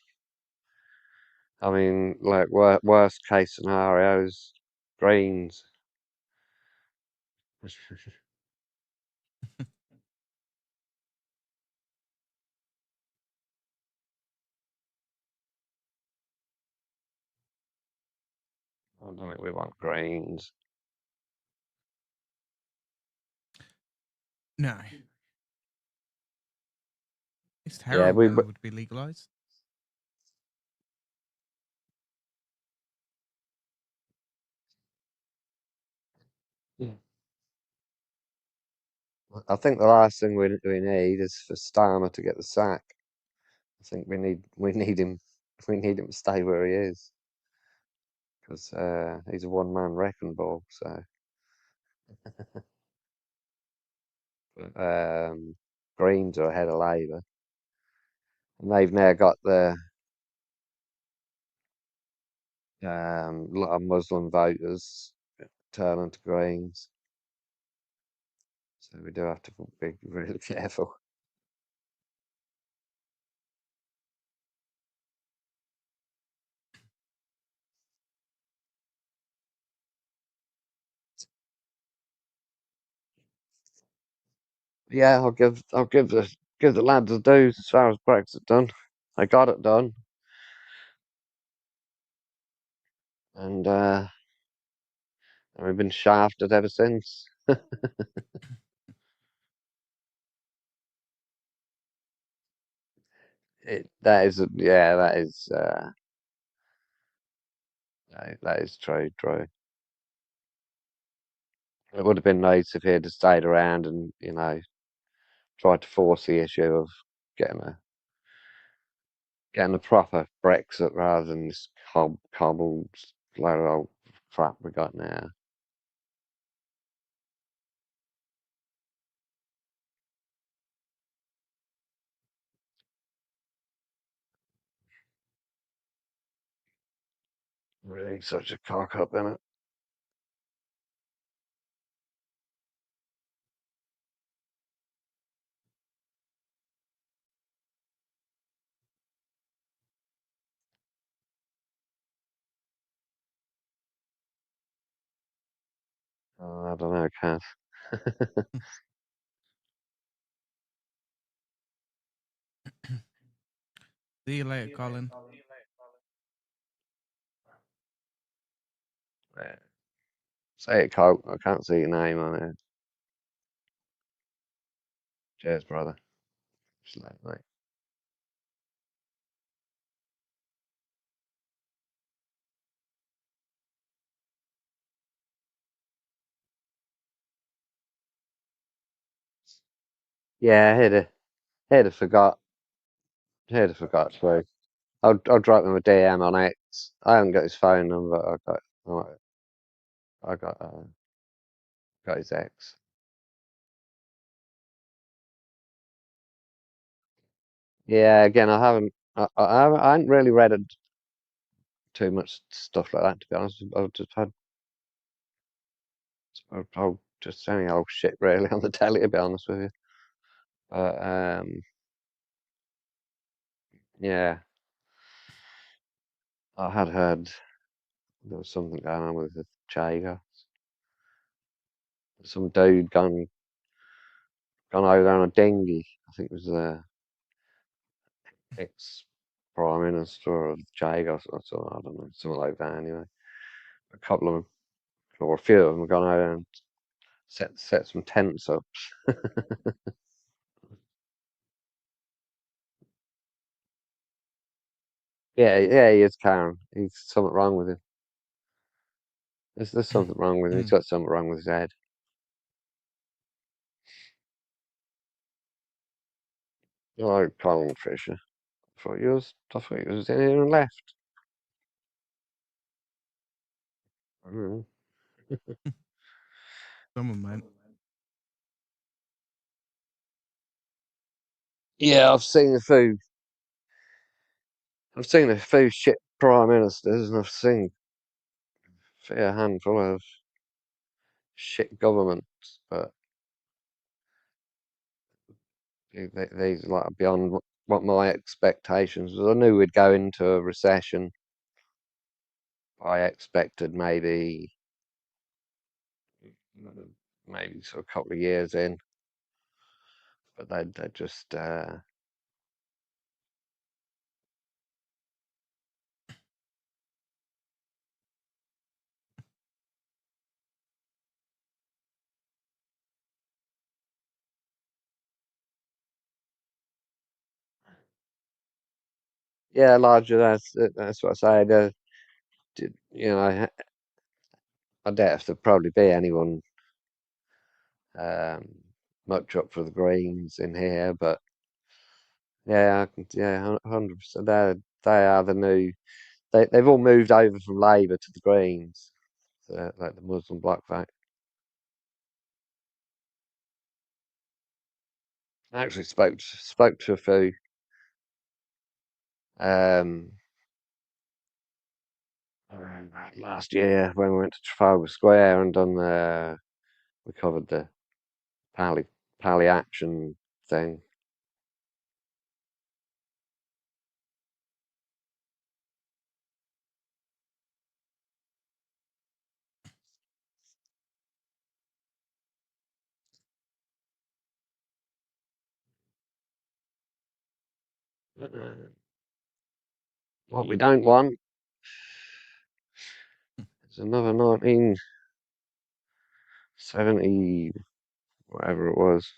I mean, like worst case scenarios, Greens. I don't think we want Greens. No. It's Yeah, heroin would be legalized. I think the last thing we need is for Starmer to get the sack. I think we need him to stay where he is, because he's a one-man wrecking ball. So Greens are ahead of Labour, and they've now got the lot of Muslim voters turning to Greens. So we do have to be really careful. Yeah, I'll give the lads the dues as far as Brexit done. They got it done, and we've been shafted ever since. That is true. It would have been nice if he had stayed around and tried to force the issue of getting a proper Brexit rather than this cobbled load of old crap we got now. Really, such a cock up, innit? Oh, I don't know, Kath. See you later, Colin. Yeah. Say it, Colt. I can't see your name on it. Cheers, brother. Just like, mate. Yeah, he'd have forgot. He'd have forgot to. I'll drop him a DM on X. I haven't got his phone number. I got his X. Yeah, again, I haven't really read too much stuff like that, to be honest. I've just had just any old shit really on the telly, to be honest with you. But yeah, I had heard there was something going on with the Jaeger. Some dude gone over there on a dinghy. I think it was the ex Prime Minister of Jaeger or something. I don't know, something like that. Anyway, a couple of them, or a few of them, have gone over and set some tents up. Yeah, he is Karen. He's something wrong with him. There's something wrong with him. He's got something wrong with his head. You like Colin Fisher? I thought he was in here and left. Mm. Someone went. Yeah, I've seen a few shit prime ministers, and I've seen a fair handful of shit governments, but these are like beyond what my expectations was. I knew we'd go into a recession. I expected maybe sort of a couple of years in, but they just yeah, larger. That's what I say. I doubt if there'd probably be anyone much up for the Greens in here, but yeah, 100%. They are the new. They've all moved over from Labour to the Greens, so, like the Muslim bloc vote. I actually spoke to a few last year when we went to Trafalgar Square and we covered the Pally Action thing. What we don't want is another 1970, whatever it was.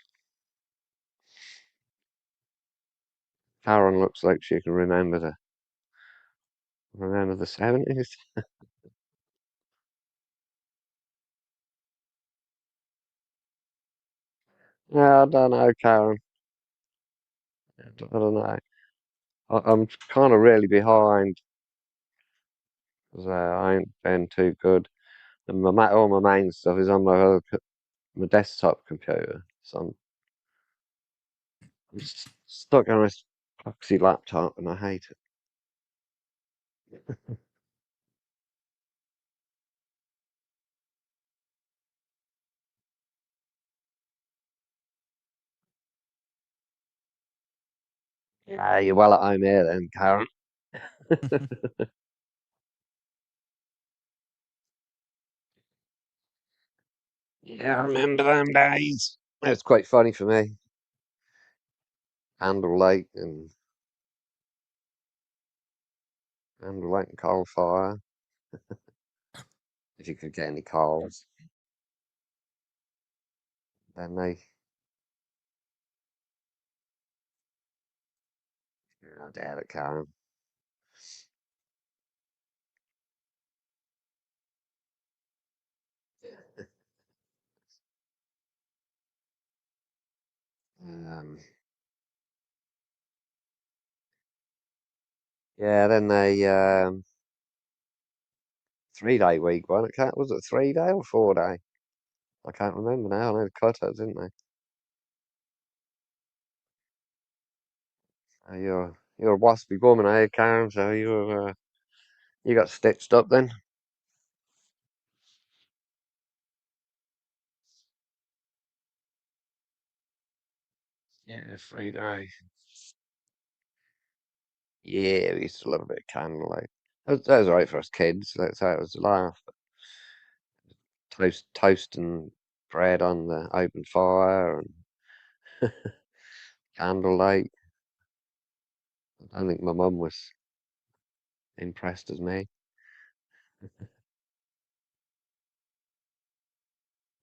Karen looks like she can remember the 70s. Yeah, I don't know, Karen. I don't know. I'm kind of really behind because I ain't been too good. And all my main stuff is on my desktop computer, so I'm stuck on this proxy laptop, and I hate it. Yeah, you're well at home here then, Karen. Yeah, I remember them days. It's quite funny for me. Candlelight and coal fire. If you could get any coals, then they. I doubt it, Karen. Um, yeah, then they 3 day week, wasn't it? Was it 3 day or 4 day? I can't remember now. I know the cut it, didn't they? You're a waspy woman, eh, Karen? So you got stitched up then? Yeah, 3 day. Yeah, we used to love a bit of candlelight. That was alright for us kids. That's how it was a laugh. Toast and bread on the open fire and candlelight. I don't think my mum was impressed as me.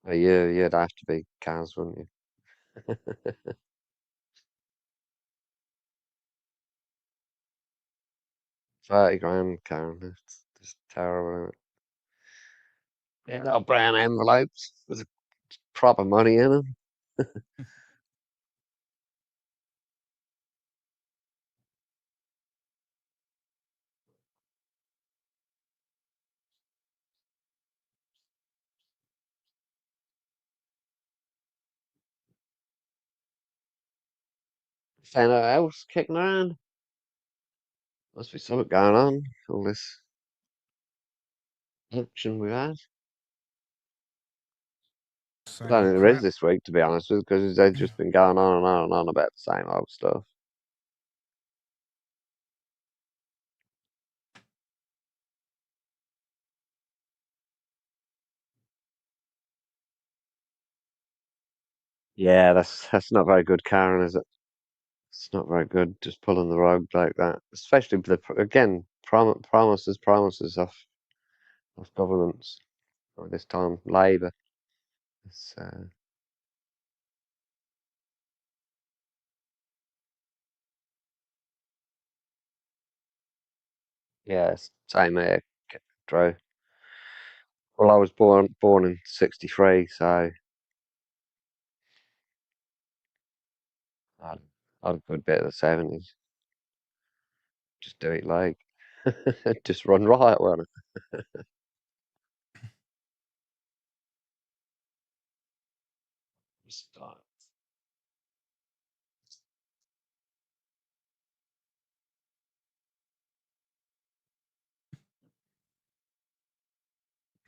You'd have to be Kaz, wouldn't you? 30 grand, Karen. It's just terrible. Yeah, little brown envelopes with proper money in them. Anything else kicking around? Must be something going on. All this action we've had. I don't Same think there is crap. this week, to be honest with you, because they've just been going on and on and on about the same old stuff. Yeah, that's not very good, Karen, is it? It's not very good just pulling the rug like that, especially again promises of governments. Or this time, Labour. It's, yeah, same here, Drew. Well, I was born in '63, so I'd put a bit of the 70s. Just do it like, just run riot on it. Start.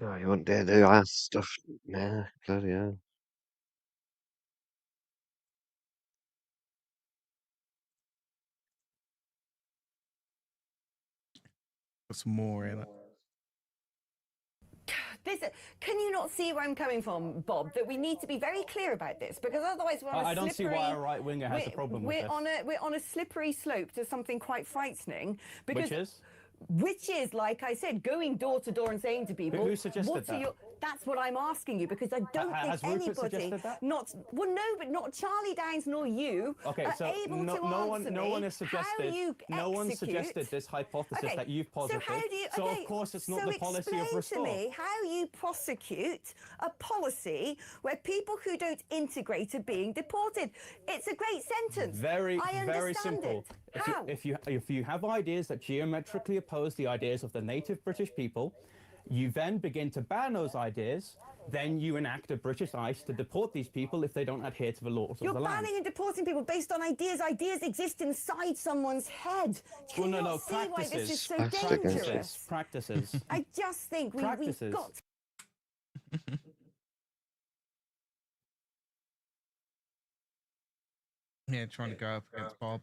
Oh, you wouldn't dare do ass stuff. Nah, bloody hell. Put some more in it. This, can you not see where I'm coming from, Bob? That we need to be very clear about this, because otherwise we're on a I don't see why a slippery. right winger has a problem with this. We're on a slippery slope to something quite frightening. Because Which is? Which is, like I said, going door to door and saying to people, Who suggested that? That's what I'm asking you, because I don't Has think Rupert anybody, suggested that? no, but not Charlie Downs nor you, Okay, are so able to no one has answer me how suggested. you No one execute. suggested this hypothesis Okay, that you've posited. So, how do you, so of course it's not so the policy of explain Restore. to me how you prosecute a policy where people who don't integrate are being deported. It's a great sentence. Very understand simple. It. How? If you have ideas that geometrically oppose the ideas of the native British people, you then begin to ban those ideas. Then you enact a British ICE to deport these people if they don't adhere to the laws of the land. You're banning and deporting people based on ideas. Ideas exist inside someone's head. Can you not see why this is so dangerous? Practices. I just think we've got. Yeah, trying to go up against Bob.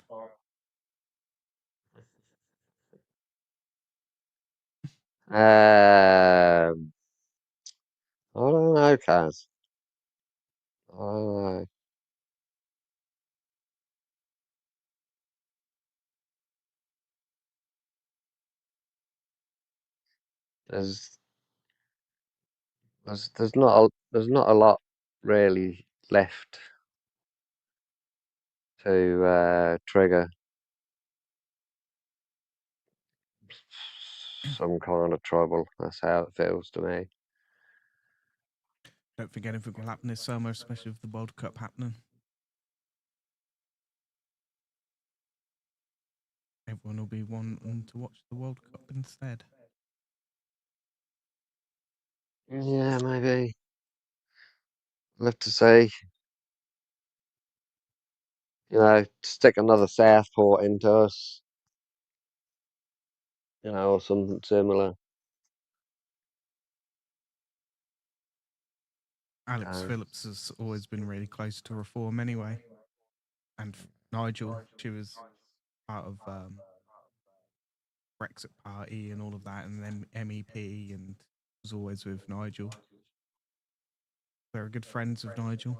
I don't know, Kaz. I don't know. There's not a lot really left to trigger some kind of trouble. That's how it feels to me. Don't think anything will happen this summer, especially with the World Cup happening. Everyone will be wanting to watch the World Cup instead. Yeah, maybe. We'll have to see. You know, stick another Southport into us. You know, or something similar. Alex Phillips has always been really close to reform anyway. And Nigel, she was part of Brexit Party and all of that, and then MEP, and was always with Nigel. Very good friends with Nigel.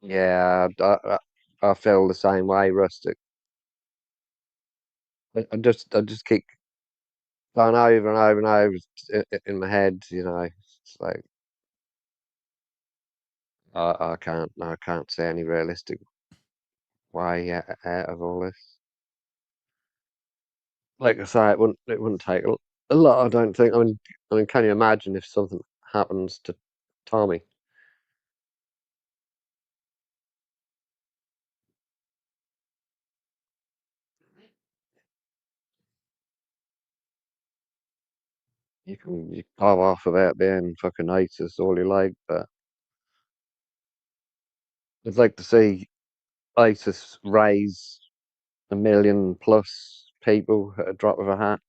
Yeah, I feel the same way, Rustic. I just keep going over and over and over in my head. You know, it's like I can't see any realistic way out of all this. Like I say, it wouldn't take a lot. I don't think. I mean, can you imagine if something happens to Tommy? You can pop off about being fucking ISIS all you like, but I'd like to see ISIS raise 1 million plus people at a drop of a hat.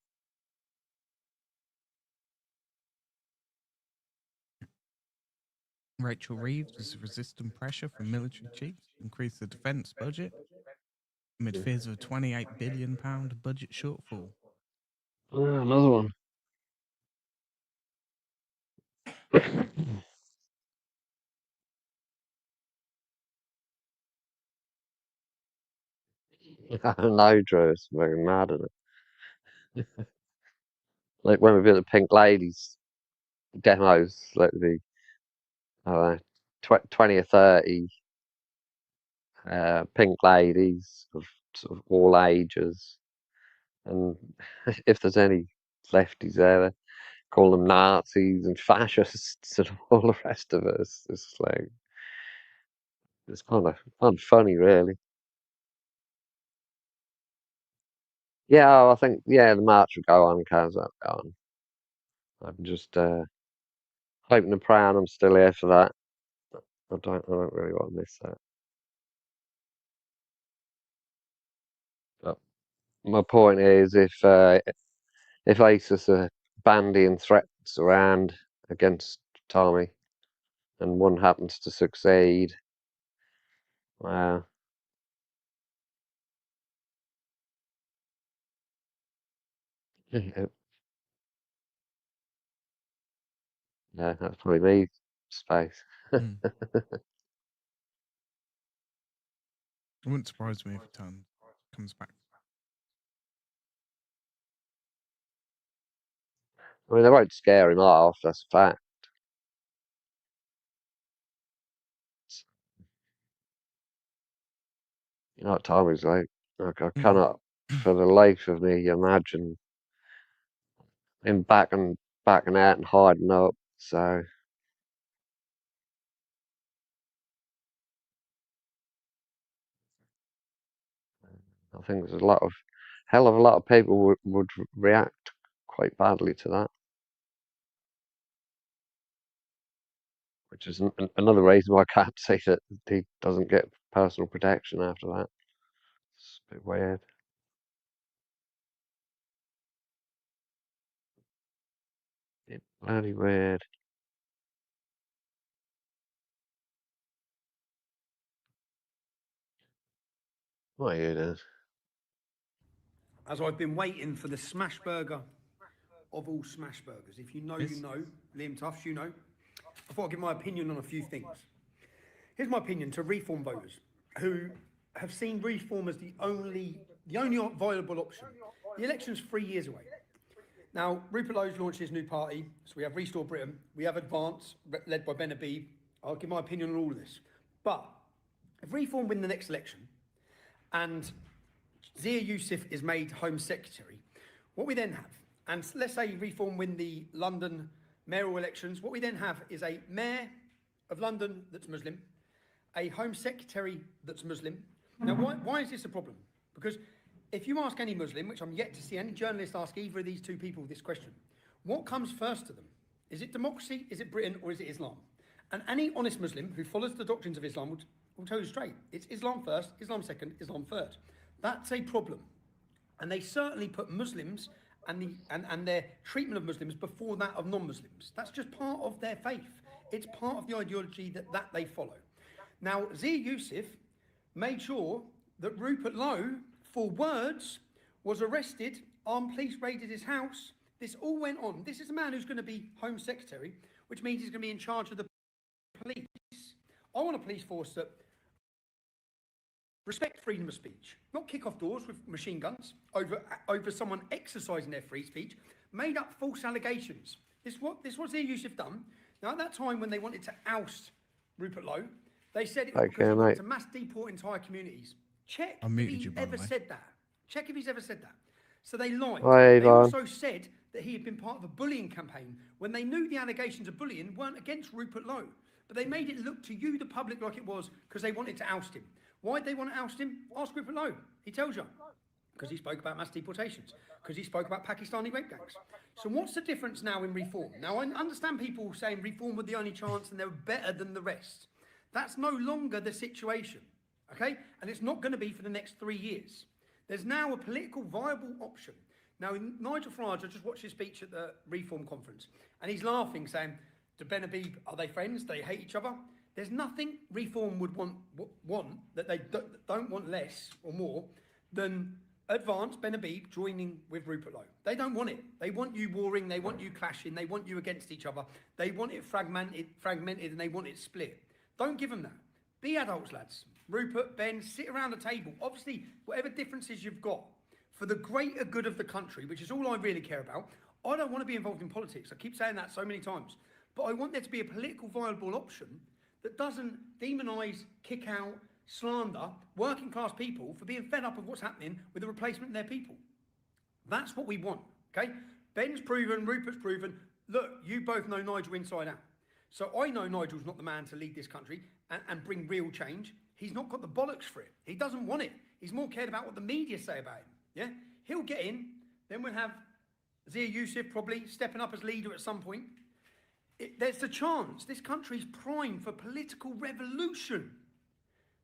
Rachel Reeves is resisting pressure from military chiefs to increase the defence budget amid fears of a £28 billion budget shortfall. Another one. I know, Drew. It's very mad at it. Like when we did the Pink Ladies demos, like the 20 or 30 pink ladies of sort of all ages, and if there's any lefties there, call them Nazis and fascists and all the rest of us. It's like it's kind of funny, really. Yeah, I think the march will go on, cars up on. I'm just hoping and praying I'm still here for that. I don't really want to miss that. But my point is, if ISIS are bandying threats around against Tommy, and one happens to succeed, well, yeah, that's probably me, Space. Mm. It wouldn't surprise me if it comes back. I mean, they won't scare him off, that's a fact. You know what Tommy's like. I cannot, for the life of me, imagine him backing out and hiding up. So I think there's hell of a lot of people would react quite badly to that. Which is another reason why I can't see that he doesn't get personal protection after that. It's a bit weird. It's bloody weird. What are you doing? As I've been waiting for the smash burger of all smash burgers. If you know, Yes. you know. Liam Tufts, you know. I thought I'd give my opinion on a few things. Here's my opinion to reform voters who have seen reform as the only viable option. The election's 3 years away. Now, Rupert Lowe's launched his new party, so we have Restore Britain, we have Advance, led by Ben Habib. I'll give my opinion on all of this. But if Reform win the next election and Zia Youssef is made Home Secretary, what we then have, and let's say Reform win the London mayoral elections, what we then have is a mayor of London that's Muslim, a Home Secretary that's Muslim. Now, why is this a problem? Because if you ask any Muslim, which I'm yet to see any journalist ask either of these two people this question, what comes first to them? Is it democracy, is it Britain, or is it Islam? And any honest Muslim who follows the doctrines of Islam will tell you straight, it's Islam first, Islam second, Islam third. That's a problem. And they certainly put Muslims and their treatment of Muslims before that of non-Muslims. That's just part of their faith. It's part of the ideology that they follow. Now, Zia Youssef made sure that Rupert Lowe, for words, was arrested, armed police raided his house. This all went on. This is a man who's going to be Home Secretary, which means he's going to be in charge of the police. I want a police force that respect freedom of speech, not kick off doors with machine guns over someone exercising their free speech, made up false allegations. This what Zia Youssef done. Now, at that time when they wanted to oust Rupert Lowe, they said it was because he wanted to mass deport entire communities. Check if he's ever said that. Check if he's ever said that. So they lied. They also said that he had been part of a bullying campaign when they knew the allegations of bullying weren't against Rupert Lowe. But they made it look to you, the public, like it was because they wanted to oust him. Why'd they want to oust him? Ask Rupert Lowe. He tells you. Because he spoke about mass deportations. Because he spoke about Pakistani rape gangs. So what's the difference now in Reform? Now, I understand people saying Reform were the only chance and they were better than the rest. That's no longer the situation, okay? And it's not going to be for the next 3 years. There's now a political viable option. Now, Nigel Farage, I just watched his speech at the Reform conference, and he's laughing, saying, to Ben Habib, are they friends? They hate each other? There's nothing Reform would want that they don't want less or more than Advance, Ben Habib, joining with Rupert Lowe. They don't want it. They want you warring, they want you clashing, they want you against each other. They want it fragmented, and they want it split. Don't give them that. Be adults, lads. Rupert, Ben, sit around the table. Obviously, whatever differences you've got, for the greater good of the country, which is all I really care about, I don't want to be involved in politics. I keep saying that so many times. But I want there to be a political viable option that doesn't demonise, kick out, slander working class people for being fed up of what's happening with the replacement of their people. That's what we want, okay? Ben's proven, Rupert's proven. Look, you both know Nigel inside out. So I know Nigel's not the man to lead this country and bring real change. He's not got the bollocks for it. He doesn't want it. He's more cared about what the media say about him, yeah? He'll get in, then we'll have Zia Yusuf probably stepping up as leader at some point. There's a chance this country's primed for political revolution.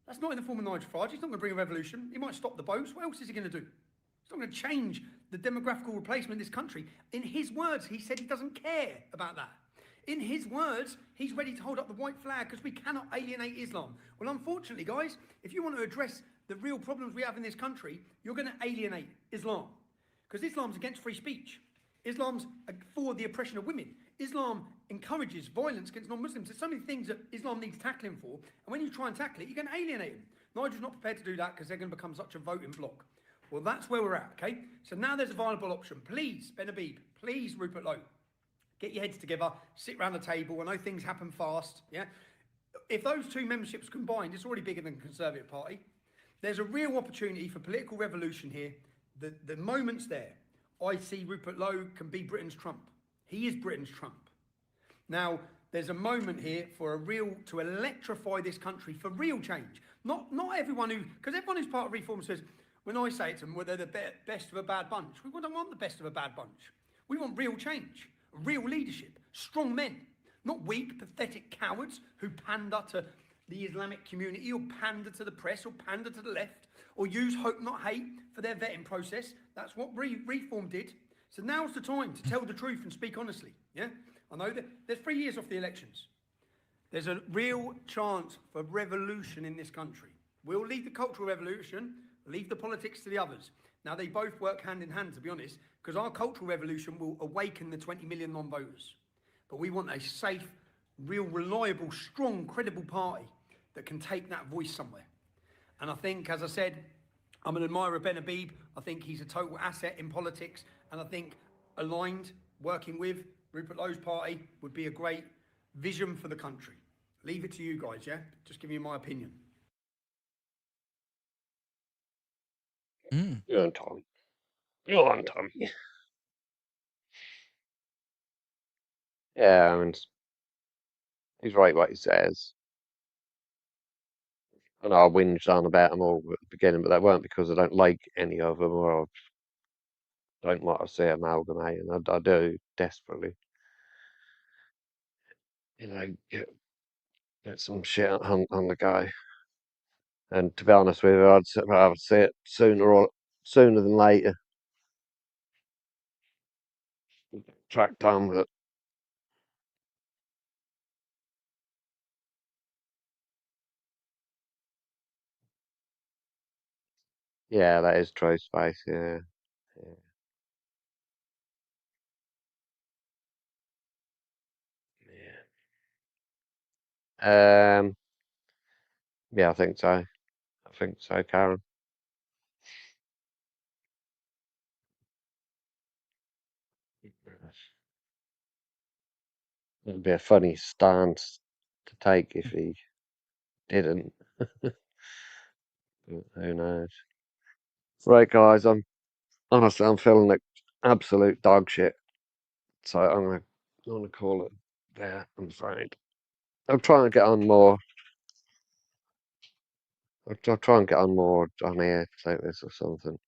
That's not in the form of Nigel Farage. He's not going to bring a revolution. He might stop the boats. What else is he going to do? He's not going to change the demographical replacement in this country. In his words, he said he doesn't care about that. In his words, he's ready to hold up the white flag because we cannot alienate Islam. Well, unfortunately, guys, if you want to address the real problems we have in this country, you're going to alienate Islam. Because Islam's against free speech. Islam's for the oppression of women. Islam encourages violence against non-Muslims. There's so many things that Islam needs tackling for. And when you try and tackle it, you're going to alienate them. Nigel's not prepared to do that because they're going to become such a voting bloc. Well, that's where we're at, okay? So now there's a viable option. Please, Ben Habib, please, Rupert Lowe, get your heads together, sit round the table. I know things happen fast, yeah? If those two memberships combined, it's already bigger than the Conservative Party. There's a real opportunity for political revolution here. The moment's there. I see Rupert Lowe can be Britain's Trump. He is Britain's Trump. Now, there's a moment here for to electrify this country for real change. Not everyone because everyone who's part of Reform says, when I say it to them, well, they're the best of a bad bunch. We don't want the best of a bad bunch. We want real change, real leadership, strong men, not weak, pathetic cowards who pander to the Islamic community or pander to the press or pander to the left or use hope, not hate for their vetting process. That's what Reform did. So now's the time to tell the truth and speak honestly, yeah? I know that there's 3 years off the elections. There's a real chance for revolution in this country. We'll lead the cultural revolution, leave the politics to the others. Now, they both work hand in hand, to be honest, because our cultural revolution will awaken the 20 million non-voters. But we want a safe, real, reliable, strong, credible party that can take that voice somewhere. And I think, as I said, I'm an admirer of Ben Habib. I think he's a total asset in politics. And I think aligned, working with Rupert Lowe's party would be a great vision for the country. Leave it to you guys, yeah? Just giving you my opinion. Go on, Tommy. Go on, Tommy. Yeah, I mean, he's right what he says. I know I whinged on about them all at the beginning, but that weren't because I don't like any of them or I don't want to see amalgamating. I do desperately. You know, get some shit on the go. And to be honest with you, I'd rather see it sooner than later. Tracked on with it. Yeah, that is true, Space. Yeah. Yeah. Yeah, I think so. I think so, Karen. It'd be a funny stance to take if he didn't. But who knows? Right, guys. I'm feeling like absolute dog shit. So I'm gonna call it there. I'm afraid. I'm trying to get on more. I'll try and get on more on here like this or something.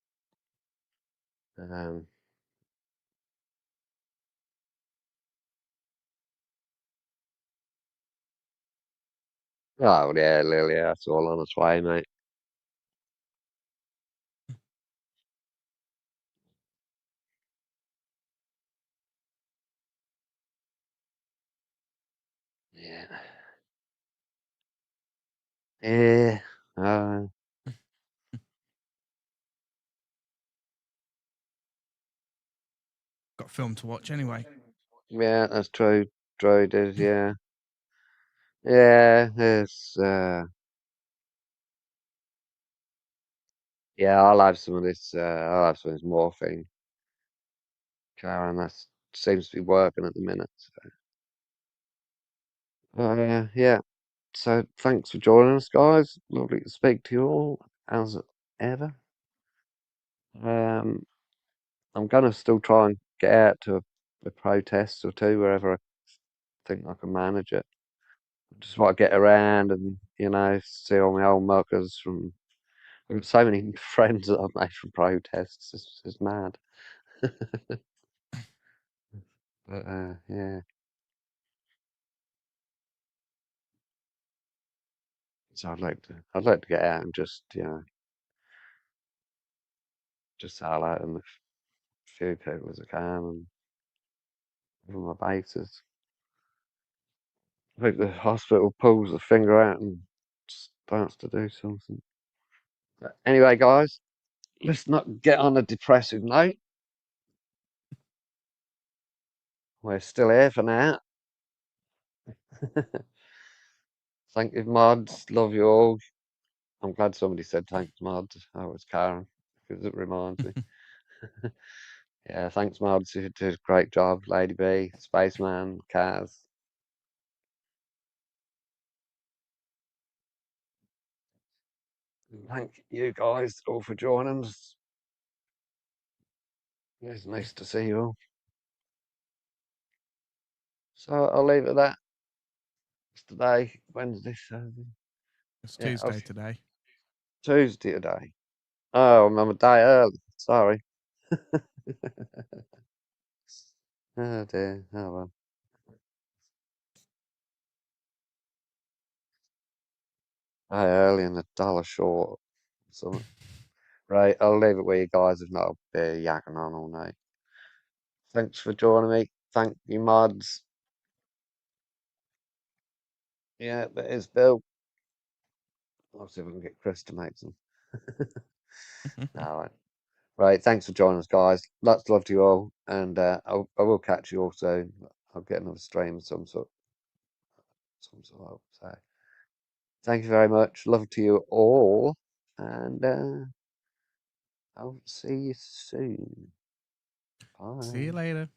Oh yeah, Lily, that's all on its way, mate. Yeah. Yeah. Got film to watch anyway. Yeah, that's true. True, it is, yeah. Yeah, it's yeah, I'll have some of this morphine. Karen, seems to be working at the minute. So. Yeah. So thanks for joining us, guys. Lovely to speak to you all as ever. I'm gonna still try and get out to a protest or two wherever I think I can manage it. Just want to get around and see all my old muckers from. I've got so many friends that I've made from protests. It's mad. But yeah. So I'd like to get out and just just sell out and a few people as I can and cover my bases. I think the hospital pulls the finger out and starts to do something. But anyway, guys, let's not get on a depressive note. We're still here for now. Thank you, mods. Love you all. I'm glad somebody said thanks, mods. Oh, it's Karen, because it reminds me. Yeah, thanks, mods. You did a great job, Lady B, Spaceman, Kaz. Thank you guys all for joining us. It's nice to see you all. So I'll leave it at that. It's today, Wednesday, Thursday. It's Yeah, Tuesday today. Tuesday today. Oh, I'm a day early. Sorry. Oh dear. Oh well. Day early and $1 short. So, right, I'll leave it with you guys. If not, I'll be yakking on all night. Thanks for joining me. Thank you, mods. Yeah, that is Bill. I'll see if I can get Chris to make some. All right. Right, thanks for joining us, guys. Lots of love to you all, and I will catch you all soon. I'll get another stream of some sort. So, thank you very much. Love to you all, and I'll see you soon. Bye. See you later.